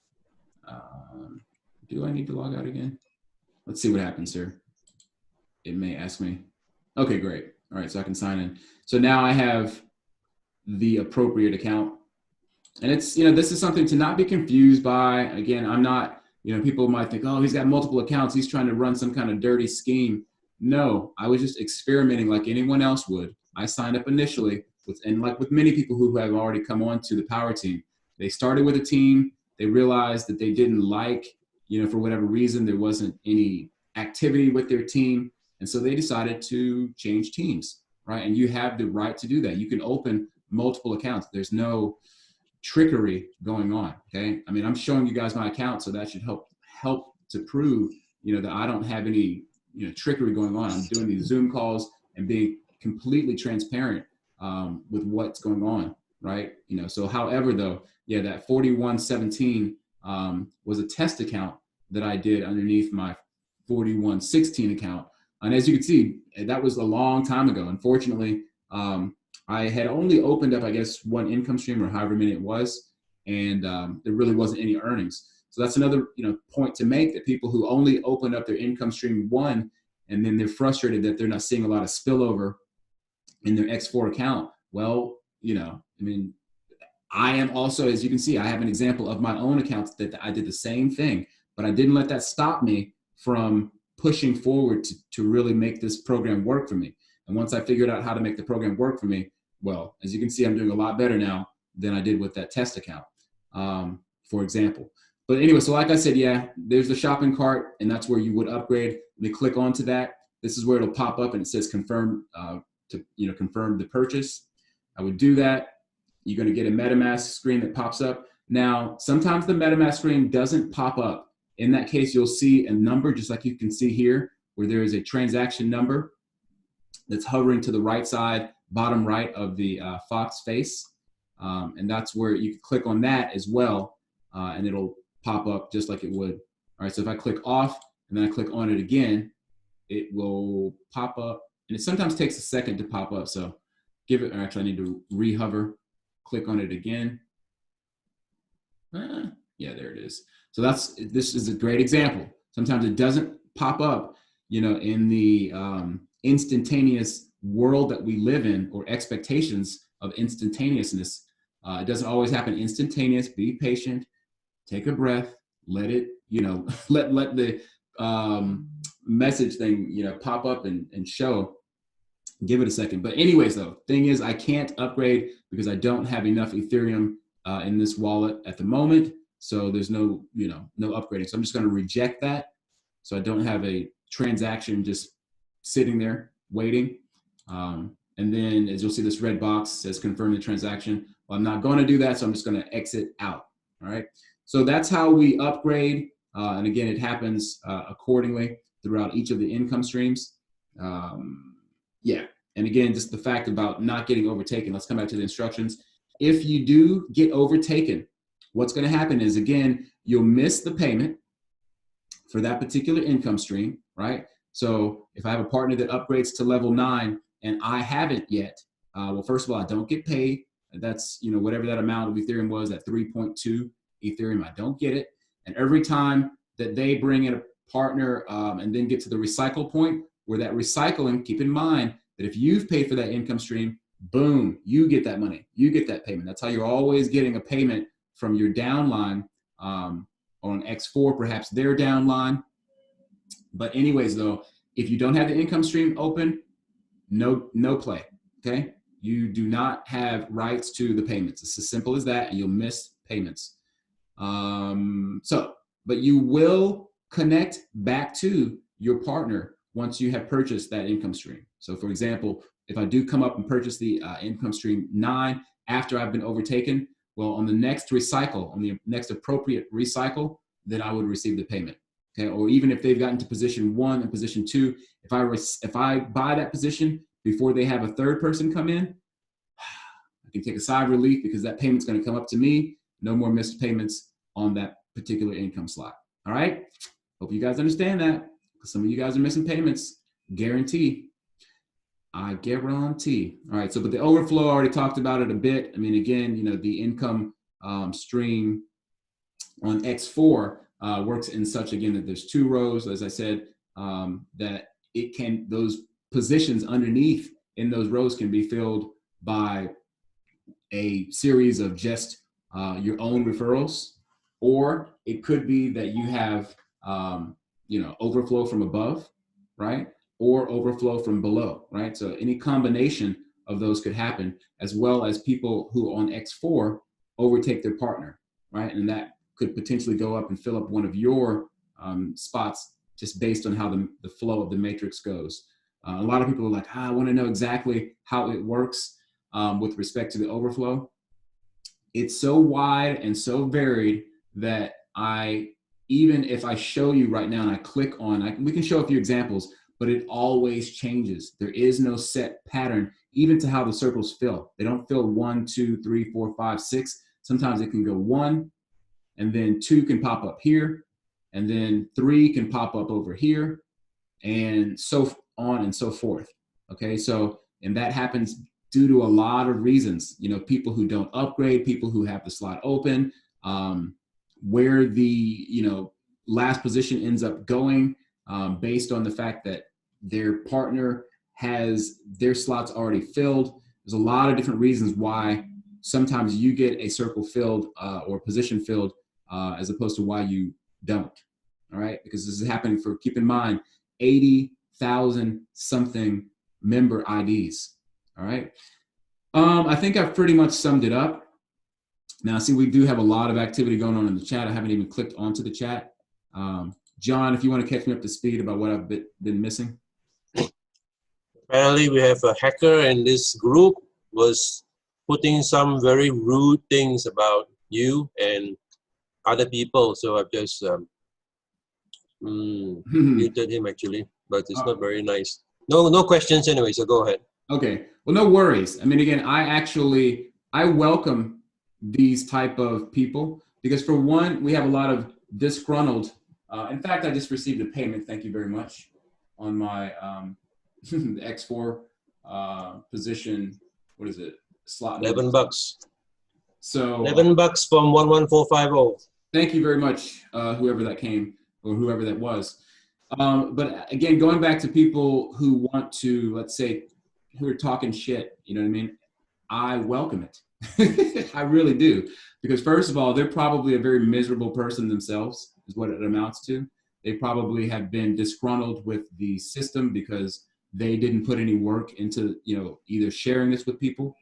Do I need to log out again? Let's see what happens here. It may ask me. Okay, great. All right, so I can sign in. So now I have the appropriate account. And it's, you know, this is something to not be confused by. Again, I'm not, you know, people might think, oh, he's got multiple accounts, he's trying to run some kind of dirty scheme. No, I was just experimenting like anyone else would. I signed up initially with, and like with many people who have already come on to the Power Team, they started with a team, they realized that they didn't like, you know, for whatever reason, there wasn't any activity with their team. And so they decided to change teams, right? And you have the right to do that. You can open multiple accounts. There's no trickery going on, okay? I mean, I'm showing you guys my account, so that should help to prove, you know, that I don't have any, you know, trickery going on. I'm doing these Zoom calls and being completely transparent with what's going on, right? You know, so however though, yeah, that 4117 was a test account that I did underneath my 4116 account. And as you can see, that was a long time ago. Unfortunately, I had only opened up, I guess, one income stream, or however many it was, and there really wasn't any earnings. So that's another, you know, point to make, that people who only open up their income stream one, and then they're frustrated that they're not seeing a lot of spillover in their X4 account. Well, you know, I mean, I am also, as you can see, I have an example of my own accounts that I did the same thing, but I didn't let that stop me from pushing forward to really make this program work for me. And once I figured out how to make the program work for me, well, as you can see, I'm doing a lot better now than I did with that test account, for example. But anyway, so like I said, yeah, there's the shopping cart, and that's where you would upgrade. Let me click onto that. this is where it'll pop up and it says confirm to confirm the purchase. I would do that. You're going to get a MetaMask screen that pops up. Now, sometimes the MetaMask screen doesn't pop up. In that case, you'll see a number, just like you can see here, where there is a transaction number that's hovering to the right side, bottom right of the Fox face. And that's where you can click on that as well, and it'll pop up just like it would. All right, so if I click off and then I click on it again, it will pop up. And it sometimes takes a second to pop up. So give it, or actually I need to re-hover, click on it again. Yeah, there it is. So this is a great example. Sometimes it doesn't pop up, in the instantaneous world that we live in, or expectations of instantaneousness. It doesn't always happen instantaneous. Be patient, take a breath, let it, let the message thing, pop up and show. Give it a second. But anyways, though, thing is, I can't upgrade because I don't have enough Ethereum in this wallet at the moment. So there's no upgrading. So I'm just going to reject that. So I don't have a transaction just sitting there waiting. And then as you'll see, this red box says confirm the transaction. Well, I'm not going to do that. So I'm just going to exit out. All right. So that's how we upgrade. And again, it happens accordingly throughout each of the income streams. Yeah. And again, just the fact about not getting overtaken. Let's come back to the instructions. If you do get overtaken, what's going to happen is, again, you'll miss the payment for that particular income stream, right? So if I have a partner that upgrades to level 9 and I haven't yet, well, first of all, I don't get paid. That's, whatever that amount of Ethereum was, at 3.2 Ethereum, I don't get it. And every time that they bring in a partner and then get to the recycle point, where that recycling, keep in mind that if you've paid for that income stream, boom, you get that money, you get that payment. That's how you're always getting a payment from your downline on X4, perhaps their downline. But anyways, though, if you don't have the income stream open, no play, okay? You do not have rights to the payments. It's as simple as that, and you'll miss payments. But you will connect back to your partner once you have purchased that income stream. So for example, if I do come up and purchase the income stream 9 after I've been overtaken, well, on the next recycle, on the next appropriate recycle, then I would receive the payment. Okay, or even if they've gotten to position 1 and position 2, if I buy that position before they have a third person come in, I can take a sigh of relief because that payment's going to come up to me. No more missed payments on that particular income slot. All right. Hope you guys understand that. Some of you guys are missing payments. Guarantee. I guarantee. All right. So, but the overflow, I already talked about it a bit. I mean, again, the income stream on X4 works in such, again, that there's 2 rows, as I said, that those positions underneath in those rows can be filled by a series of just your own referrals, or it could be that you have, overflow from above, right? Or overflow from below, right? So any combination of those could happen, as well as people who on X4 overtake their partner, right? And that could potentially go up and fill up one of your spots just based on how the flow of the matrix goes. A lot of people are like, I want to know exactly how it works with respect to the overflow. It's so wide and so varied that even if I show you right now and I click on, we can show a few examples, but it always changes. There is no set pattern, even to how the circles fill. They don't fill 1, 2, 3, 4, 5, 6. Sometimes it can go 1, and then 2 can pop up here, and then 3 can pop up over here, and so on and so forth. Okay, so, and that happens due to a lot of reasons. People who don't upgrade, people who have the slot open, where the last position ends up going based on the fact that their partner has their slots already filled. There's a lot of different reasons why sometimes you get a circle filled or position filled as opposed to why you don't. All right, because this is happening for, keep in mind, 80,000 something member IDs. All right. I think I've pretty much summed it up. Now, see, we do have a lot of activity going on in the chat. I haven't even clicked onto the chat. John, if you want to catch me up to speed about what I've been missing. Apparently, we have a hacker in this group was putting some very rude things about you and other people. So I've just muted him actually, but it's not very nice. No questions anyway. So go ahead. Okay. Well, no worries. I mean, again, I welcome these type of people because for one, we have a lot of disgruntled. In fact, I just received a payment. Thank you very much on my X4 position. What is it? Slot. $11. So $11 from 11450. thank you very much, whoever that came or whoever that was. But again, going back to people who want to, let's say, who are talking shit, you know what I mean? I welcome it. I really do. Because first of all, they're probably a very miserable person themselves, is what it amounts to. They probably have been disgruntled with the system because they didn't put any work into, either sharing this with people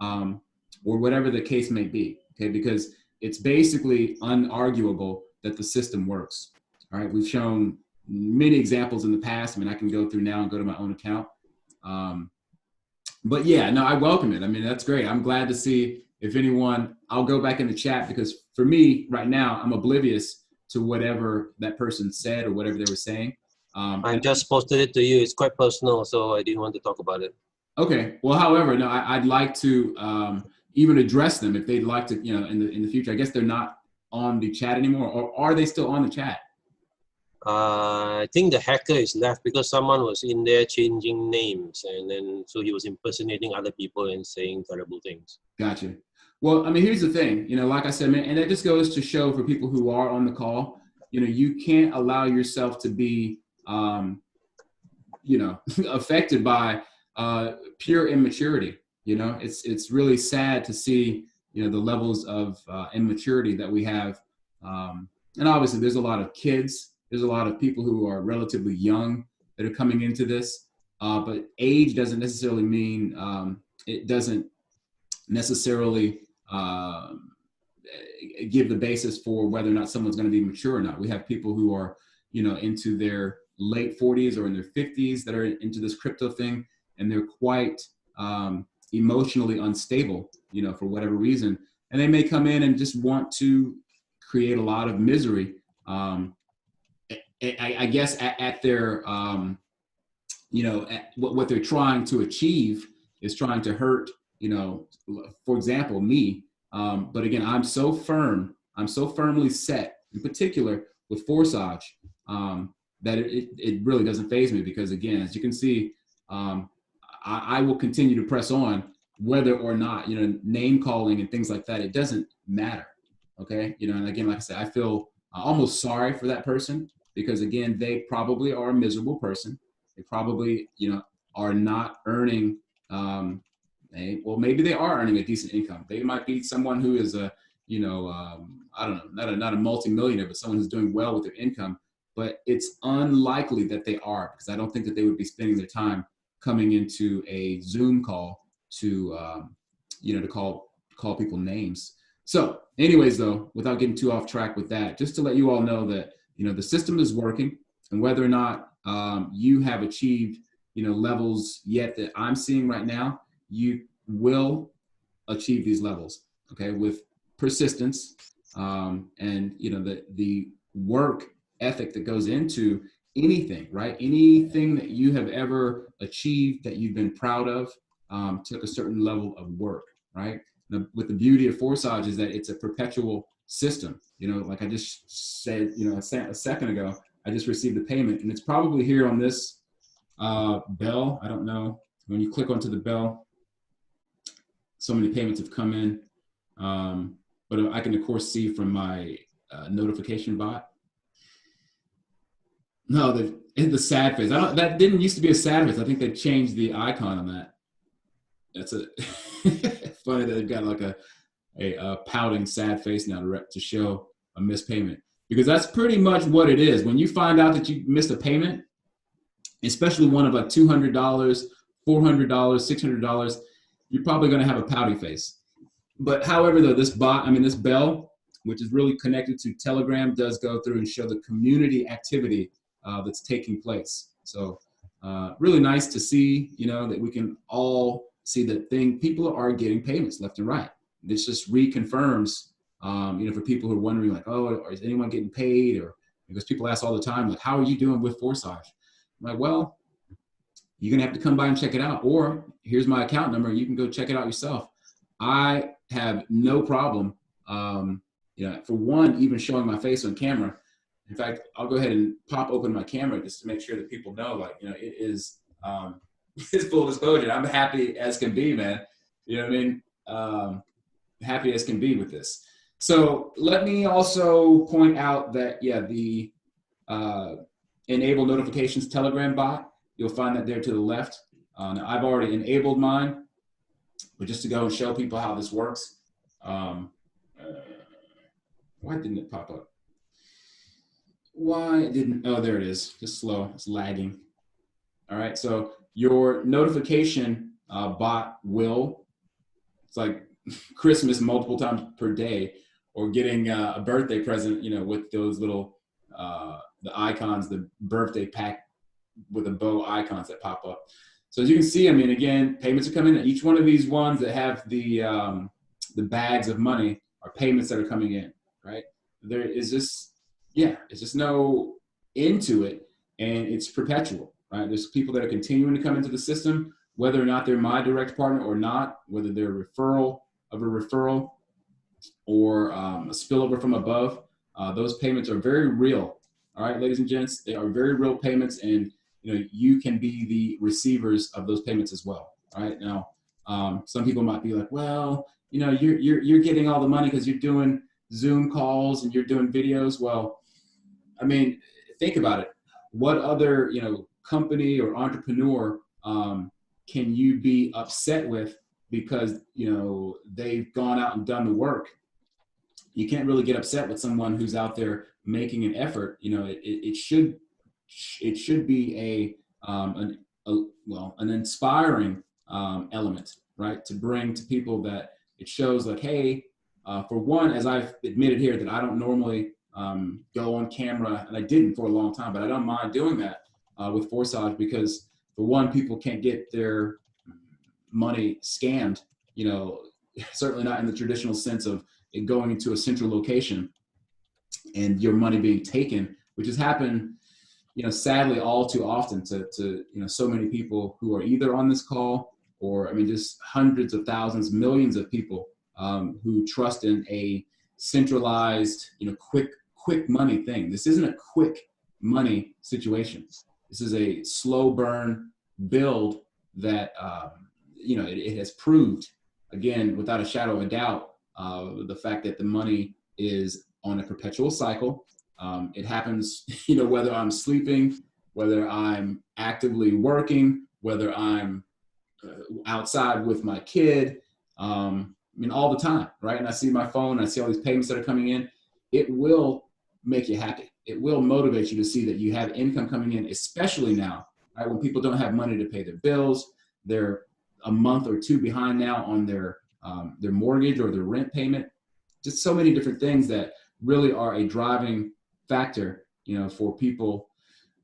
or whatever the case may be. Okay, because it's basically unarguable that the system works. All right, we've shown many examples in the past. I mean, I can go through now and go to my own account. But yeah, no, I welcome it. I mean, that's great. I'm glad to see if anyone, I'll go back in the chat because for me right now, I'm oblivious to whatever that person said or whatever they were saying. I just posted it to you. It's quite personal, so I didn't want to talk about it. Okay. Well, however, no, I'd like to even address them if they'd like to, in the future. I guess they're not on the chat anymore, or are they still on the chat? I think the hacker is left because someone was in there changing names, and then so he was impersonating other people and saying terrible things. Gotcha. Well, I mean, here's the thing, like I said, man, and that just goes to show for people who are on the call, you can't allow yourself to be, affected by pure immaturity. It's really sad to see, the levels of immaturity that we have. And obviously there's a lot of kids. There's a lot of people who are relatively young that are coming into this, but age doesn't necessarily mean, it doesn't necessarily give the basis for whether or not someone's going to be mature or not. We have people who are, into their late 40s or in their 50s that are into this crypto thing, and they're quite emotionally unstable, for whatever reason. And they may come in and just want to create a lot of misery. I guess at their, at what they're trying to achieve is trying to hurt, for example, me. But again, I'm so firmly set, in particular with Forsage, that it really doesn't faze me because, again, as you can see, I will continue to press on whether or not, name calling and things like that, it doesn't matter. Okay. And again, like I said, I feel almost sorry for that person because, again, they probably are a miserable person. They probably, are not earning, well, maybe they are earning a decent income. They might be someone who is I don't know, not a multimillionaire, but someone who's doing well with their income. But it's unlikely that they are, because I don't think that they would be spending their time coming into a Zoom call to, to call people names. So anyways, though, without getting too off track with that, just to let you all know that, the system is working, and whether or not you have achieved, levels yet that I'm seeing right now, you will achieve these levels, okay, with persistence and, the work ethic that goes into anything, right? Anything that you have ever achieved that you've been proud of took a certain level of work, right? With the beauty of Forsage is that it's a perpetual system. Like I just said, a second ago, I just received a payment, and it's probably here on this bell. I don't know. When you click onto the bell, so many payments have come in. But I can, of course, see from my notification bot. No, the sad face. That didn't used to be a sad face. I think they changed the icon on that. That's funny that they've got like a pouting sad face now to show a missed payment, because that's pretty much what it is. When you find out that you missed a payment, especially one of $200, $400, $600, you're probably going to have a pouty face. But however, though, this bell, which is really connected to Telegram, does go through and show the community activity that's taking place. So really nice to see, you know, that we can all see that people are getting payments left and right. This just reconfirms, you know, for people who are wondering like, oh, is anyone getting paid? Or because people ask all the time, like, how are you doing with Forsage? I'm like, well, you're gonna have to come by and check it out, or here's my account number. You can go check it out yourself. I have no problem, you know, for one, even showing my face on camera. In fact, I'll go ahead and pop open my camera just to make sure that people know, like, you know, it is, it's full disclosure. I'm happy as can be, man. You know what I mean? Happy as can be with this. So let me also point out that, yeah, the enable notifications Telegram bot, you'll find that there to the left. Now I've already enabled mine, but just to go and show people how this works. Why didn't it pop up? Why didn't, oh, there it is, just slow, it's lagging. All right, so your notification bot will, it's like Christmas multiple times per day, or getting a birthday present, you know, with those little, the icons, the birthday pack with a bow icons that pop up. So as you can see, I mean, again, payments are coming in. Each one of these ones that have the bags of money are payments that are coming in, right? There is just, yeah, it's just no end to it, and it's perpetual, right? There's people that are continuing to come into the system, whether or not they're my direct partner or not, whether they're a referral of a referral or a spillover from above. Those payments are very real. All right, ladies and gents, they are very real payments, and you know, you can be the receivers of those payments as well. All right, now some people might be like, well, you know, you're getting all the money because you're doing Zoom calls and you're doing videos. Well, I mean, think about it. What other, you know, company or entrepreneur can you be upset with because, you know, they've gone out and done the work? You can't really get upset with someone who's out there making an effort. You know, it should be an inspiring element, right? To bring to people that it shows like, hey, for one, as I've admitted here, that I don't normally go on camera, and I didn't for a long time, but I don't mind doing that with Forsage because, for one, people can't get their money scammed, you know, certainly not in the traditional sense of it going into a central location and your money being taken, which has happened, you know, sadly all too often to you know, so many people who are either on this call or, I mean, just hundreds of thousands, millions of people who trust in a centralized, you know, quick money thing. This isn't a quick money situation. This is a slow burn build that, you know, it has proved, again, without a shadow of a doubt, the fact that the money is on a perpetual cycle. It happens, you know, whether I'm sleeping, whether I'm actively working, whether I'm outside with my kid, I mean, all the time, right? And I see my phone, I see all these payments that are coming in. It will make you happy. It will motivate you to see that you have income coming in, especially now, right? When people don't have money to pay their bills, they're a month or two behind now on their mortgage or their rent payment. Just so many different things that really are a driving factor, you know, for people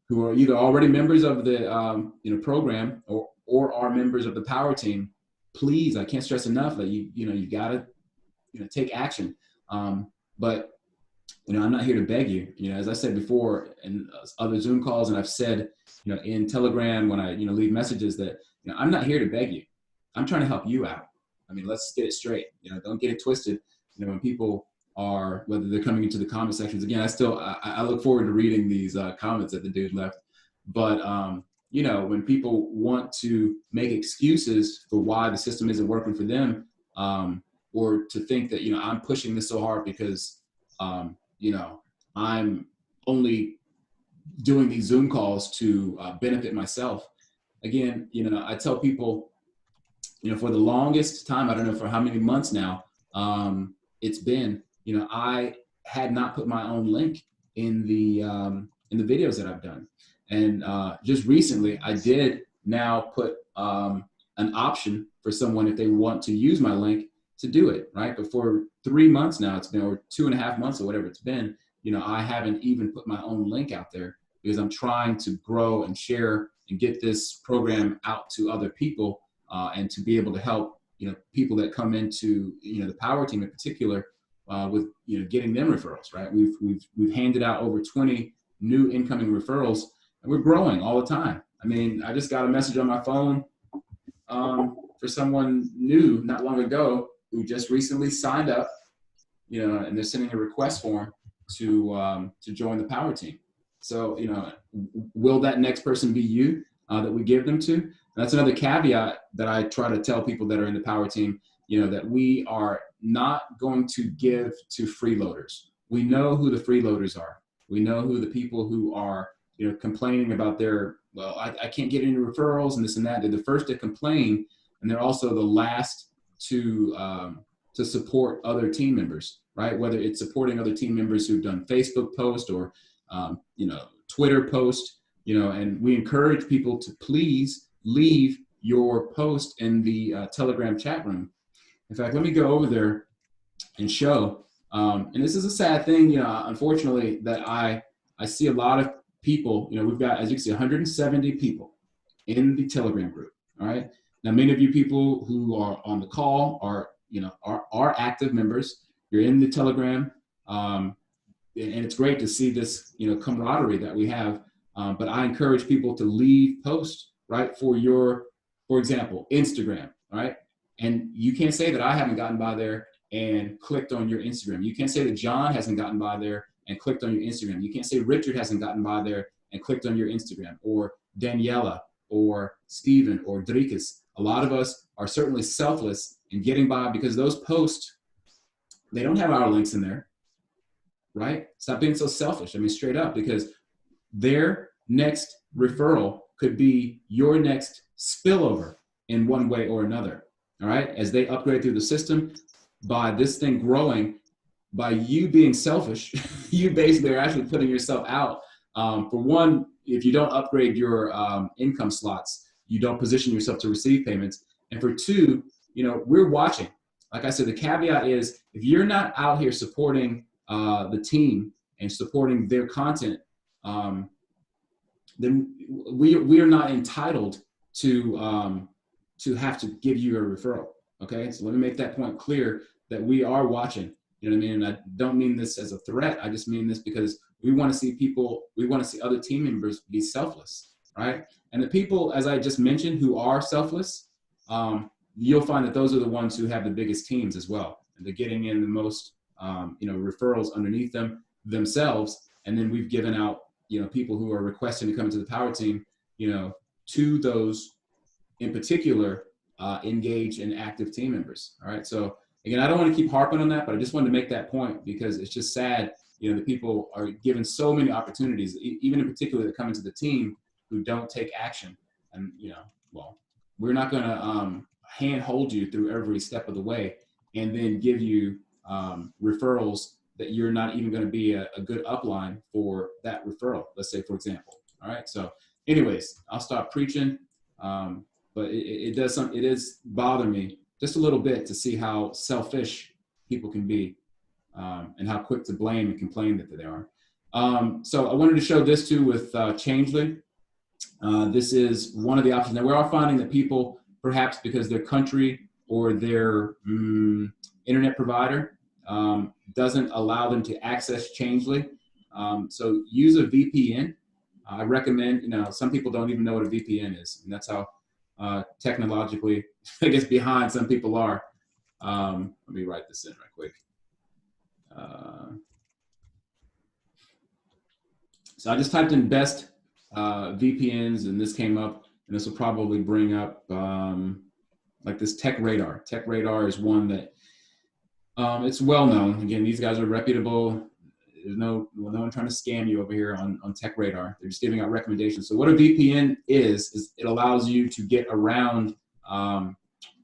who are either already members of the you know, program or are members of the power team. Please, I can't stress enough that you know, you gotta, you know, take action. But you know, I'm not here to beg you. You know, as I said before in other Zoom calls, and I've said, you know, in Telegram when I, you know, leave messages, that, you know, I'm not here to beg you. I'm trying to help you out. I mean, let's get it straight. You know, don't get it twisted. You know, when people are, whether they're coming into the comment sections, again, I look forward to reading these comments that the dude left. But you know, when people want to make excuses for why the system isn't working for them, or to think that, you know, I'm pushing this so hard because, you know, I'm only doing these Zoom calls to benefit myself. Again, you know, I tell people, you know, for the longest time, I don't know for how many months now, it's been, you know, I had not put my own link in the videos that I've done. And just recently, I did now put an option for someone, if they want to use my link, to do it, right? But for 3 months now, it's been, or 2.5 months or whatever it's been, you know, I haven't even put my own link out there because I'm trying to grow and share and get this program out to other people, and to be able to help, people that come into, the power team in particular, with, getting them referrals, right? We've handed out over 20 new incoming referrals, and we're growing all the time. I mean, I just got a message on my phone for someone new not long ago who just recently signed up, and they're sending a request form to join the power team. So, will that next person be you that we give them to? And that's another caveat that I try to tell people that are in the power team, that we are not going to give to freeloaders. We know who the freeloaders are. We know who the people who are, complaining about their, well, I can't get any referrals and this and that. They're the first to complain, and they're also the last to support other team members, right? Whether it's supporting other team members who've done Facebook posts or, Twitter post, and we encourage people to please leave your post in the Telegram chat room. In fact, let me go over there and show. And this is a sad thing, unfortunately, that I see a lot of people, we've got, as you can see, 170 people in the Telegram group. All right. Now, many of you people who are on the call are active members. You're in the Telegram. And it's great to see this, camaraderie that we have. But I encourage people to leave posts, right, for example, Instagram, right? And you can't say that I haven't gotten by there and clicked on your Instagram. You can't say that John hasn't gotten by there and clicked on your Instagram. You can't say Richard hasn't gotten by there and clicked on your Instagram, or Daniela, or Steven, or Drikis. A lot of us are certainly selfless in getting by because those posts, they don't have our links in there, right? Stop being so selfish. I mean, straight up, because their next referral could be your next spillover in one way or another, all right? As they upgrade through the system, by this thing growing, by you being selfish, you basically are actually putting yourself out. For one, if you don't upgrade your income slots, you don't position yourself to receive payments. And for two, we're watching. Like I said, the caveat is if you're not out here supporting the team and supporting their content, then we are not entitled to have to give you a referral. Okay, so let me make that point clear that we are watching. You know what I mean? And I don't mean this as a threat. I just mean this because we want to see other team members be selfless, right? And the people, as I just mentioned, who are selfless, you'll find that those are the ones who have the biggest teams as well. And they're getting in the most, referrals underneath them themselves. And then we've given out, people who are requesting to come into the power team, to those in particular, engaged and active team members. All right. So again, I don't want to keep harping on that, but I just wanted to make that point because it's just sad, that people are given so many opportunities, even in particular that come into the team who don't take action. And, we're not going to handhold you through every step of the way and then give you referrals that you're not even going to be a good upline for that referral, let's say, for example. All right. So anyways, I'll stop preaching. But it is bother me just a little bit to see how selfish people can be, and how quick to blame and complain that they are. So I wanted to show this too with Changely. This is one of the options. Now we are finding that people, perhaps because their country or their internet provider doesn't allow them to access Changely. So use a VPN. I recommend, some people don't even know what a VPN is, and that's how technologically, I guess, behind some people are. Let me write this in right quick. So I just typed in best VPNs, and this came up, and this will probably bring up like this Tech Radar. Tech Radar is one that it's well known. Again, these guys are reputable. There's no one trying to scam you over here on Tech Radar. They're just giving out recommendations. So what a VPN is it allows you to get around,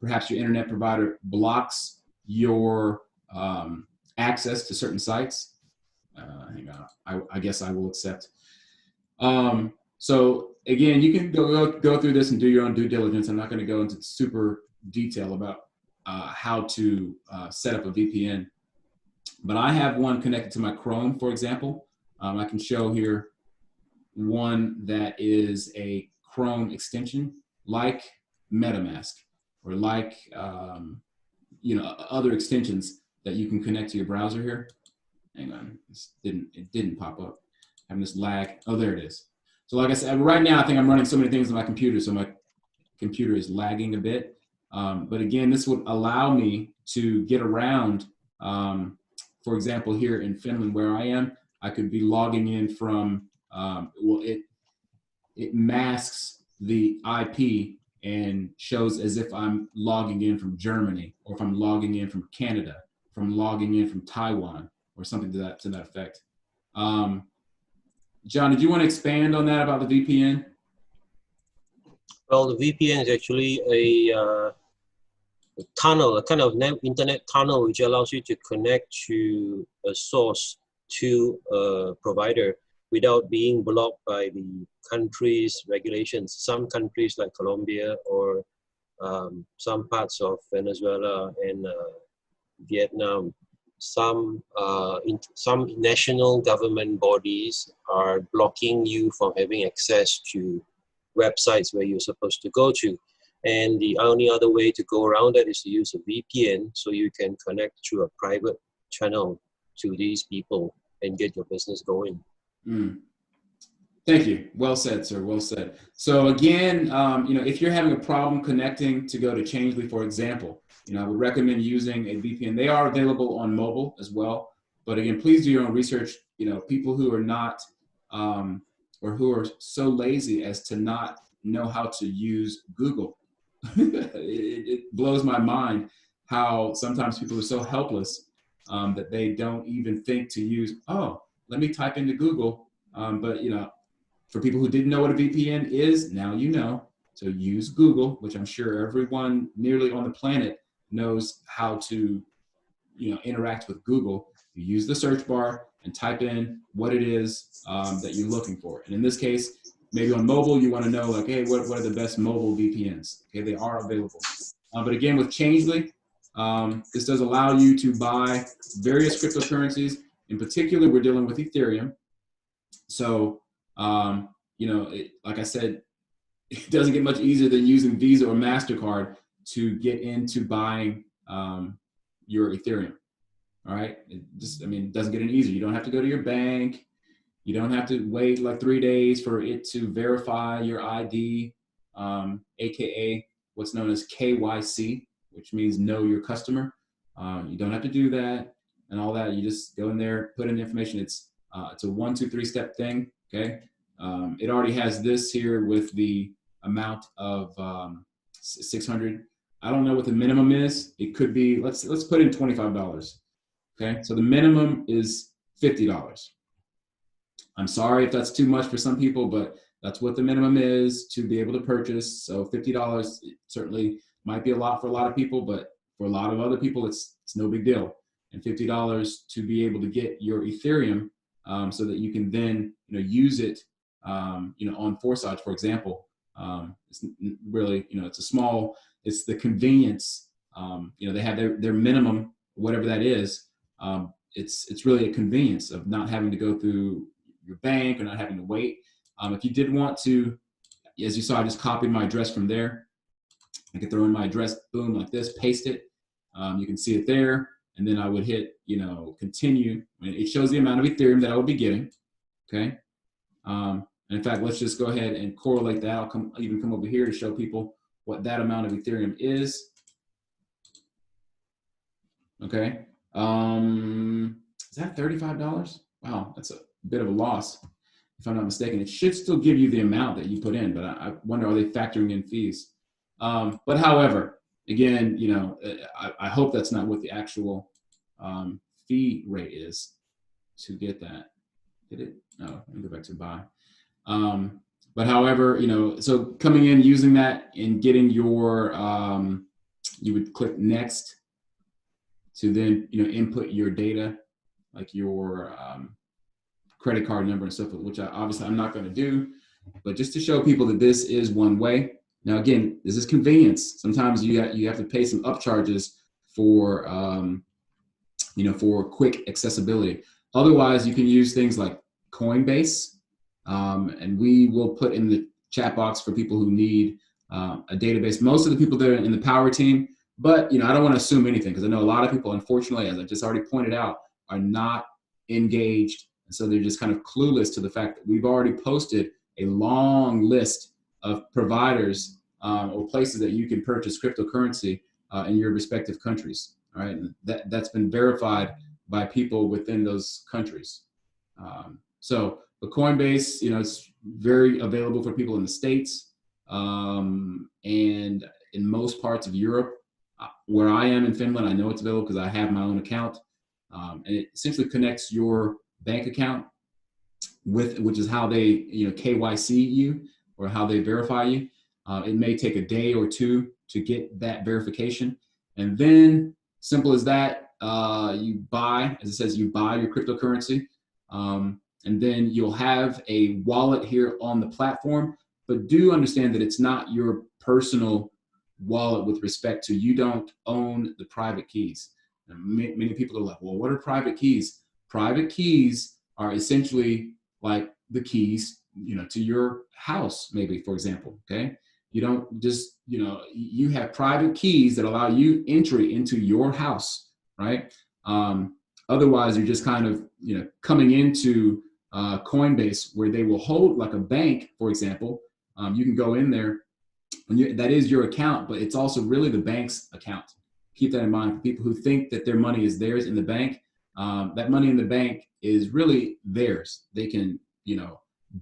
perhaps your internet provider blocks your access to certain sites. Hang on, I guess I will accept. So again, you can go through this and do your own due diligence. I'm not going to go into super detail about how to set up a VPN. But I have one connected to my Chrome, for example. I can show here one that is a Chrome extension, like MetaMask or like other extensions that you can connect to your browser here. Hang on, it didn't pop up. Having this lag. Oh, there it is. So like I said, right now I think I'm running so many things on my computer, so my computer is lagging a bit. But again, this would allow me to get around. For example, here in Finland, where I am, I could be logging in from. It masks the IP and shows as if I'm logging in from Germany, or if I'm logging in from Canada, if I'm logging in from Taiwan, or something to that effect. John, did you want to expand on that about the VPN? Well, the VPN is actually a tunnel, a kind of internet tunnel, which allows you to connect to a source, to a provider, without being blocked by the country's regulations. Some countries like Colombia or some parts of Venezuela and Vietnam, some national government bodies are blocking you from having access to websites where you're supposed to go to. And the only other way to go around that is to use a VPN, so you can connect through a private channel to these people and get your business going. Thank you. Well said, sir. Well said. So again, if you're having a problem connecting to go to Changely, for example, I would recommend using a VPN. They are available on mobile as well. But again, please do your own research. People who are not or who are so lazy as to not know how to use Google. It blows my mind how sometimes people are so helpless that they don't even think to use, let me type into Google. But for people who didn't know what a VPN is, now you know. So use Google, which I'm sure everyone nearly on the planet knows how to interact with Google. You use the search bar and type in what it is that you're looking for. And in this case, maybe on mobile, you want to know, like, hey, what are the best mobile VPNs? Okay, they are available. But again, with Changely, this does allow you to buy various cryptocurrencies. In particular, we're dealing with Ethereum. So, like I said, it doesn't get much easier than using Visa or MasterCard to get into buying your Ethereum. All right. It doesn't get any easier. You don't have to go to your bank. You don't have to wait like 3 days for it to verify your ID, AKA what's known as KYC, which means know your customer. You don't have to do that and all that. You just go in there, put in the information. It's a 1, 2, 3 step thing. Okay. It already has this here with the amount of 600. I don't know what the minimum is. It could be, let's put in $25. Okay. So the minimum is $50. I'm sorry if that's too much for some people, but that's what the minimum is to be able to purchase. So $50 certainly might be a lot for a lot of people, but for a lot of other people, it's no big deal. And $50 to be able to get your Ethereum so that you can then use it on Forsage, for example. It's really it's the convenience. They have their minimum, whatever that is. It's really a convenience of not having to go through your bank or not having to wait. If you did want to, as you saw, I just copied my address from there. I could throw in my address, boom, like this, paste it. You can see it there. And then I would hit, continue. It shows the amount of Ethereum that I would be getting. Okay. And in fact, let's just go ahead and correlate that. I'll even come over here to show people what that amount of Ethereum is. Okay. Is that $35? Wow, that's a bit of a loss, if I'm not mistaken. It should still give you the amount that you put in, but I wonder, are they factoring in fees? But however, again, I hope that's not what the actual fee rate is to get that. Did it? No, let me go back to buy. But however, so coming in, using that and getting your, you would click next to then, input your data, like your credit card number and stuff, which obviously I'm not going to do, but just to show people that this is one way. Now, again, this is convenience. Sometimes you have to pay some upcharges for, for quick accessibility. Otherwise, you can use things like Coinbase, and we will put in the chat box for people who need a database. Most of the people that are in the power team, but I don't want to assume anything, because I know a lot of people, unfortunately, as I just already pointed out, are not engaged. And so they're just kind of clueless to the fact that we've already posted a long list of providers or places that you can purchase cryptocurrency in your respective countries. All right, and that's been verified by people within those countries. So the Coinbase, it's very available for people in the States and in most parts of Europe. Where I am in Finland, I know it's available because I have my own account, and it essentially connects your bank account with, which is how they KYC you, or how they verify you. It may take a day or two to get that verification, and then simple as that, you buy, as it says, you buy your cryptocurrency, and then you'll have a wallet here on the platform. But do understand that it's not your personal wallet with respect to, you don't own the private keys. And many people are like, well, what are private keys? Private keys are essentially like the keys, to your house, maybe, for example. Okay. You don't just, you have private keys that allow you entry into your house, right? Otherwise, you're just kind of, coming into Coinbase, where they will hold, like a bank, for example. You can go in there, and that is your account, but it's also really the bank's account. Keep that in mind for people who think that their money is theirs in the bank. That money in the bank is really theirs. They can,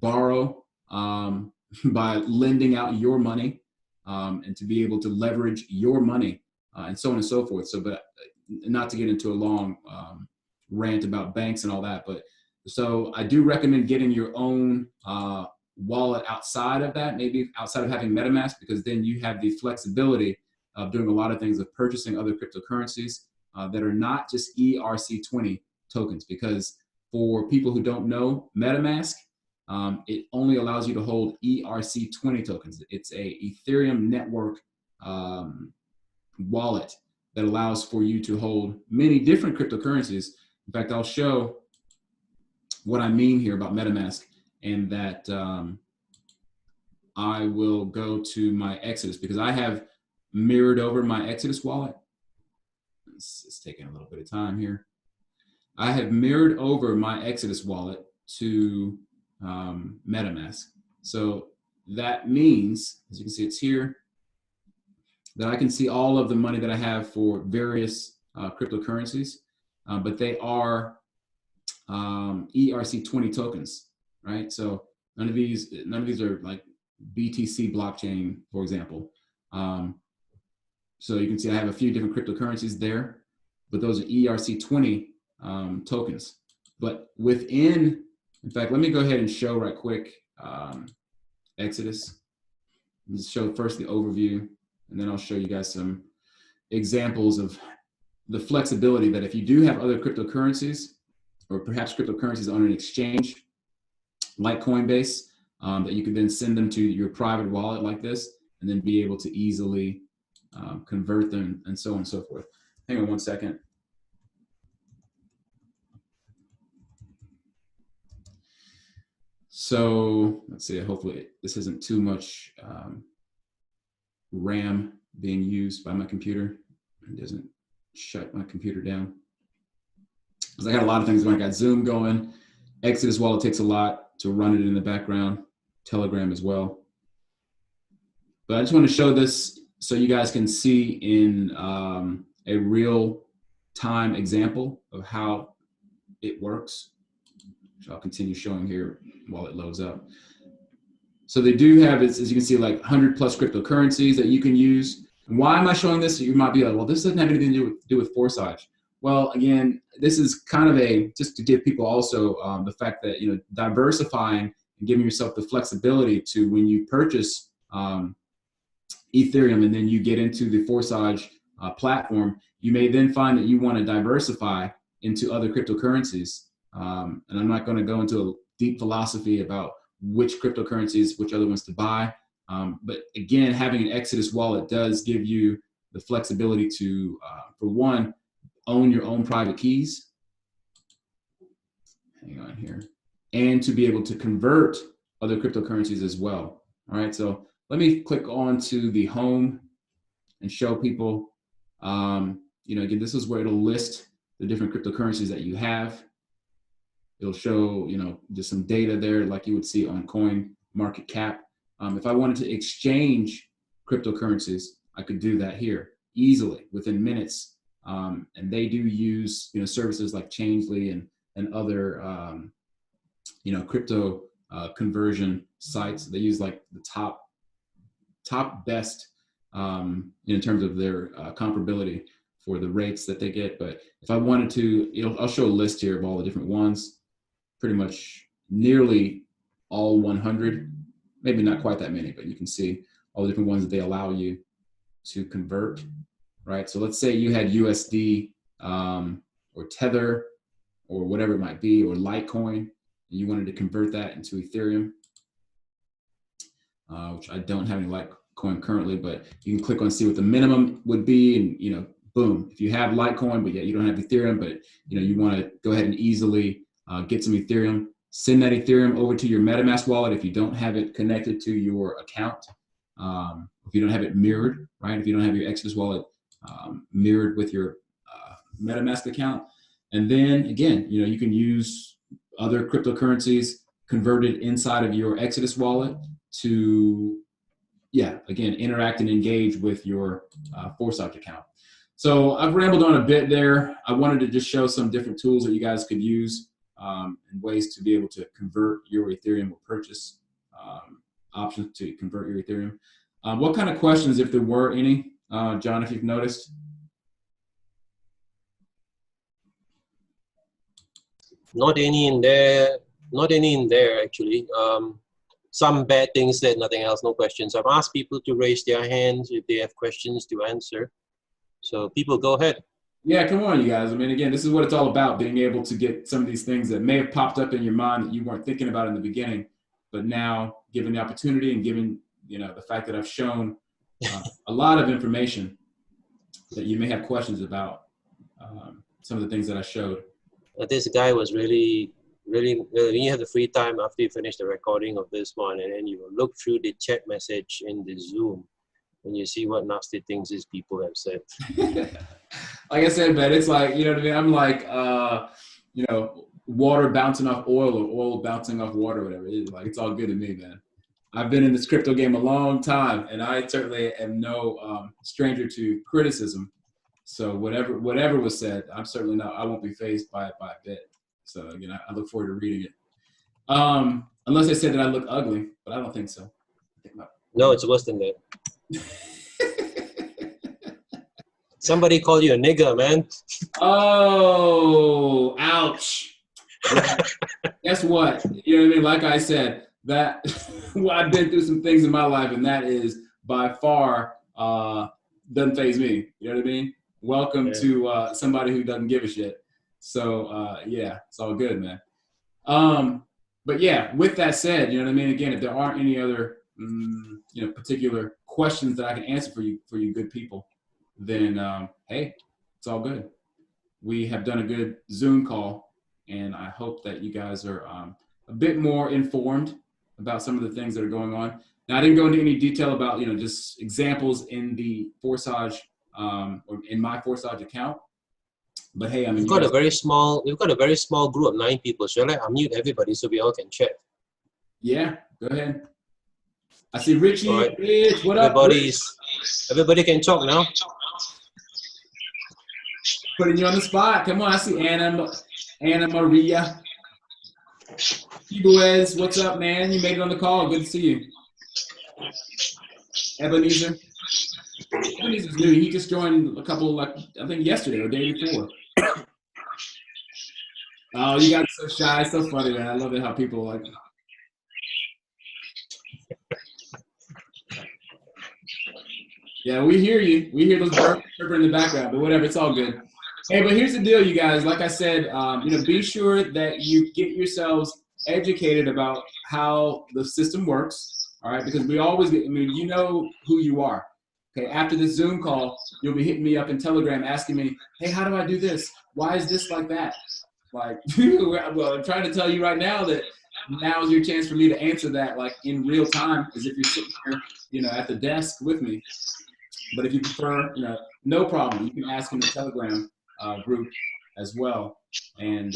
borrow by lending out your money, and to be able to leverage your money, and so on and so forth. So, but not to get into a long rant about banks and all that, but so I do recommend getting your own wallet outside of that, maybe outside of having MetaMask, because then you have the flexibility of doing a lot of things, of purchasing other cryptocurrencies that are not just ERC20 tokens. Because for people who don't know MetaMask, it only allows you to hold ERC20 tokens. It's a Ethereum network wallet that allows for you to hold many different cryptocurrencies. In fact, I'll show what I mean here about MetaMask, and that I will go to my Exodus, because I have mirrored over my Exodus wallet. It's taking a little bit of time here. I have mirrored over my Exodus wallet to MetaMask. So that means, as you can see, it's here, that I can see all of the money that I have for various cryptocurrencies, but they are ERC20 tokens, right? So none of these are like BTC blockchain, for example. So you can see I have a few different cryptocurrencies there, but those are ERC20 tokens. But within, in fact, let me go ahead and show right quick Exodus. Let's show first the overview, and then I'll show you guys some examples of the flexibility that if you do have other cryptocurrencies, or perhaps cryptocurrencies on an exchange like Coinbase, that you can then send them to your private wallet like this, and then be able to easily convert them, and so on and so forth. Hang on one second. So let's see, hopefully this isn't too much RAM being used by my computer. It doesn't shut my computer down. Because I got a lot of things going. I got Zoom going. Exodus wallet takes a lot to run it in the background. Telegram as well. But I just want to show this so you guys can see in a real time example of how it works. Which I'll continue showing here while it loads up. So they do have, as you can see, like 100 plus cryptocurrencies that you can use. And why am I showing this? You might be like, well, this doesn't have anything to do with Forsage. Well, again, this is kind of just to give people also the fact that, diversifying and giving yourself the flexibility to, when you purchase Ethereum and then you get into the Forsage platform, you may then find that you want to diversify into other cryptocurrencies. And I'm not going to go into a deep philosophy about which cryptocurrencies, which other ones to buy. But again, having an Exodus wallet does give you the flexibility to, for one, own your own private keys. Hang on here. And to be able to convert other cryptocurrencies as well. All right, so let me click on to the home and show people, you know, again, this is where it'll list the different cryptocurrencies that you have. It'll show, you know, just some data there like you would see on Coin Market Cap. If I wanted to exchange cryptocurrencies, I could do that here easily within minutes. And they do use, you know, services like Changelly and other, you know, crypto conversion sites. They use like the top best in terms of their comparability for the rates that they get. But if I wanted to, I'll show a list here of all the different ones, pretty much nearly all 100, maybe not quite that many, but you can see all the different ones that they allow you to convert, right? So let's say you had USD or Tether or whatever it might be, or Litecoin, and you wanted to convert that into Ethereum, which I don't have any Litecoin currently, but you can click on see what the minimum would be, and you know, boom, if you have Litecoin, but yet you don't have Ethereum, but you know, you want to go ahead and easily get some Ethereum, send that Ethereum over to your MetaMask wallet if you don't have it connected to your account. If you don't have it mirrored, right? If you don't have your Exodus wallet mirrored with your MetaMask account. And then again, you know, you can use other cryptocurrencies converted inside of your Exodus wallet to, yeah, again, interact and engage with your Forsage account. So I've rambled on a bit there. I wanted to just show some different tools that you guys could use and ways to be able to convert your Ethereum or purchase options to convert your Ethereum. What kind of questions, if there were any, John, if you've noticed? Not any in there. Not any in there actually. Some bad things said, nothing else, no questions. I've asked people to raise their hands if they have questions to answer. So people, go ahead. Yeah, come on, you guys. I mean, again, this is what it's all about, being able to get some of these things that may have popped up in your mind that you weren't thinking about in the beginning, but now given the opportunity and given, you know, the fact that I've shown a lot of information that you may have questions about some of the things that I showed. This guy was really, when you have the free time after you finish the recording of this one, and then you will look through the chat message in the Zoom, and you see what nasty things these people have said. Like I said, man, it's like, you know what I mean? I'm like, you know, water bouncing off oil or oil bouncing off water, or whatever. It's like, it's all good to me, man. I've been in this crypto game a long time, and I certainly am no stranger to criticism. So whatever was said, I'm certainly not, I won't be fazed by it by a bit. So, you know, I look forward to reading it. Unless they said that I look ugly, but I don't think so. No, it's worse than that. Somebody called you a nigger, man. Oh, ouch. Guess what? You know what I mean? Like I said, that well, I've been through some things in my life, and that is by far doesn't faze me. You know what I mean? Welcome to somebody who doesn't give a shit. So yeah, it's all good, man. But yeah, with that said, you know what I mean? Again, if there aren't any other you know, particular questions that I can answer for you good people, then hey, it's all good. We have done a good Zoom call, and I hope that you guys are a bit more informed about some of the things that are going on. Now, I didn't go into any detail about, you know, just examples in the Forsage or in my Forsage account. But hey, I mean, we've got a very small group of 9 people. Shall I unmute everybody so we all can chat? Yeah, go ahead. I see Richie. Right. Rich, what up? Everybody can talk now. Putting you on the spot. Come on, I see Anna Maria. Ibuez, what's up, man? You made it on the call. Good to see you. Ebenezer's new. He just joined a couple, like, I think yesterday or day before. Oh, you guys are so shy. It's so funny, man. I love it how people like. Yeah, we hear you. We hear those birds chirping in the background, but whatever, it's all good. Hey, but here's the deal, you guys. Like I said, you know, be sure that you get yourselves educated about how the system works, all right? Because we always get, I mean, you know who you are. Okay, after this Zoom call, you'll be hitting me up in Telegram asking me, hey, how do I do this? Why is this like that? Like, well, I'm trying to tell you right now that now is your chance for me to answer that like in real time, as if you're sitting here, you know, at the desk with me. But if you prefer, you know, no problem. You can ask in the Telegram group as well, and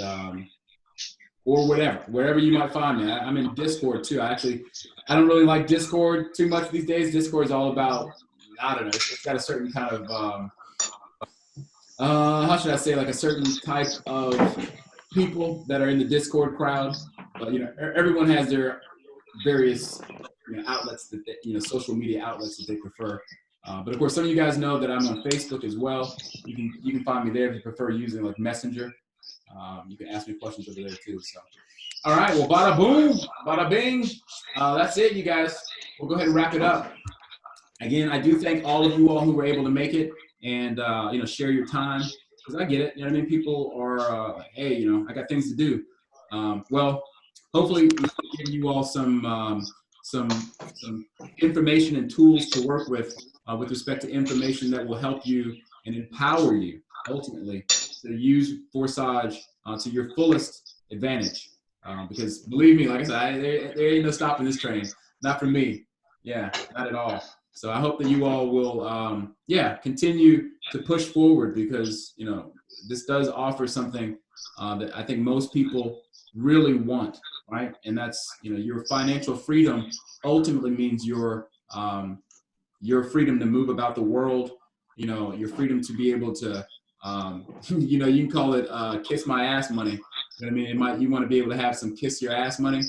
or whatever, wherever you might find me. I'm in Discord too. I don't really like Discord too much these days. Discord is all about, I don't know, it's got a certain kind of how should I say, like a certain type of people that are in the Discord crowd. But you know, everyone has their various, you know, outlets that they, you know, social media outlets that they prefer. But of course, some of you guys know that I'm on Facebook as well. You can find me there if you prefer using like Messenger. You can ask me questions over there too. So, all right, well, bada boom, bada bing. That's it, you guys. We'll go ahead and wrap it up. Again, I do thank all of you all who were able to make it and you know, share your time, because I get it. You know what I mean? People are like, hey, you know, I got things to do. Well, hopefully, we give you all some information and tools to work with respect to information that will help you and empower you ultimately to use Forsage to your fullest advantage. Because believe me, like I said, there ain't no stopping this train. Not for me. Yeah, not at all. So I hope that you all will, yeah, continue to push forward, because, you know, this does offer something that I think most people really want, right? And that's, you know, your financial freedom ultimately means your freedom to move about the world, you know, your freedom to be able to, you know, you can call it kiss my ass money. You know what I mean? You want to be able to have some kiss your ass money.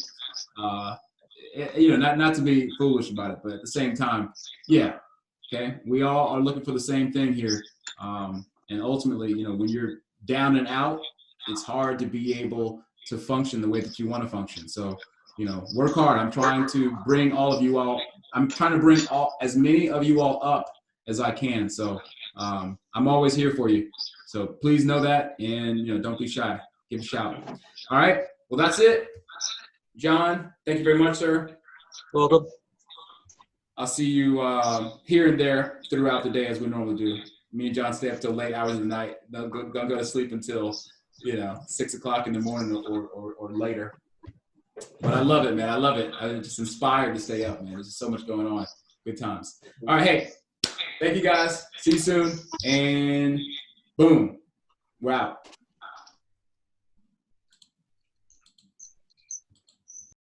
You know, not to be foolish about it, but at the same time, yeah, okay, we all are looking for the same thing here. And ultimately, you know, when you're down and out, it's hard to be able to function the way that you want to function. So, you know, work hard. I'm trying to bring as many of you all up as I can. So I'm always here for you. So please know that, and, you know, don't be shy. Give a shout. All right. Well, that's it. John, thank you very much, sir. Welcome. I'll see you here and there throughout the day, as we normally do. Me and John stay up till late hours of the night. Don't go to sleep until, you know, 6 o'clock in the morning or later. But I love it, man. I love it. I'm just inspired to stay up, man. There's just so much going on. Good times. All right, hey, thank you guys. See you soon. And boom, we're out.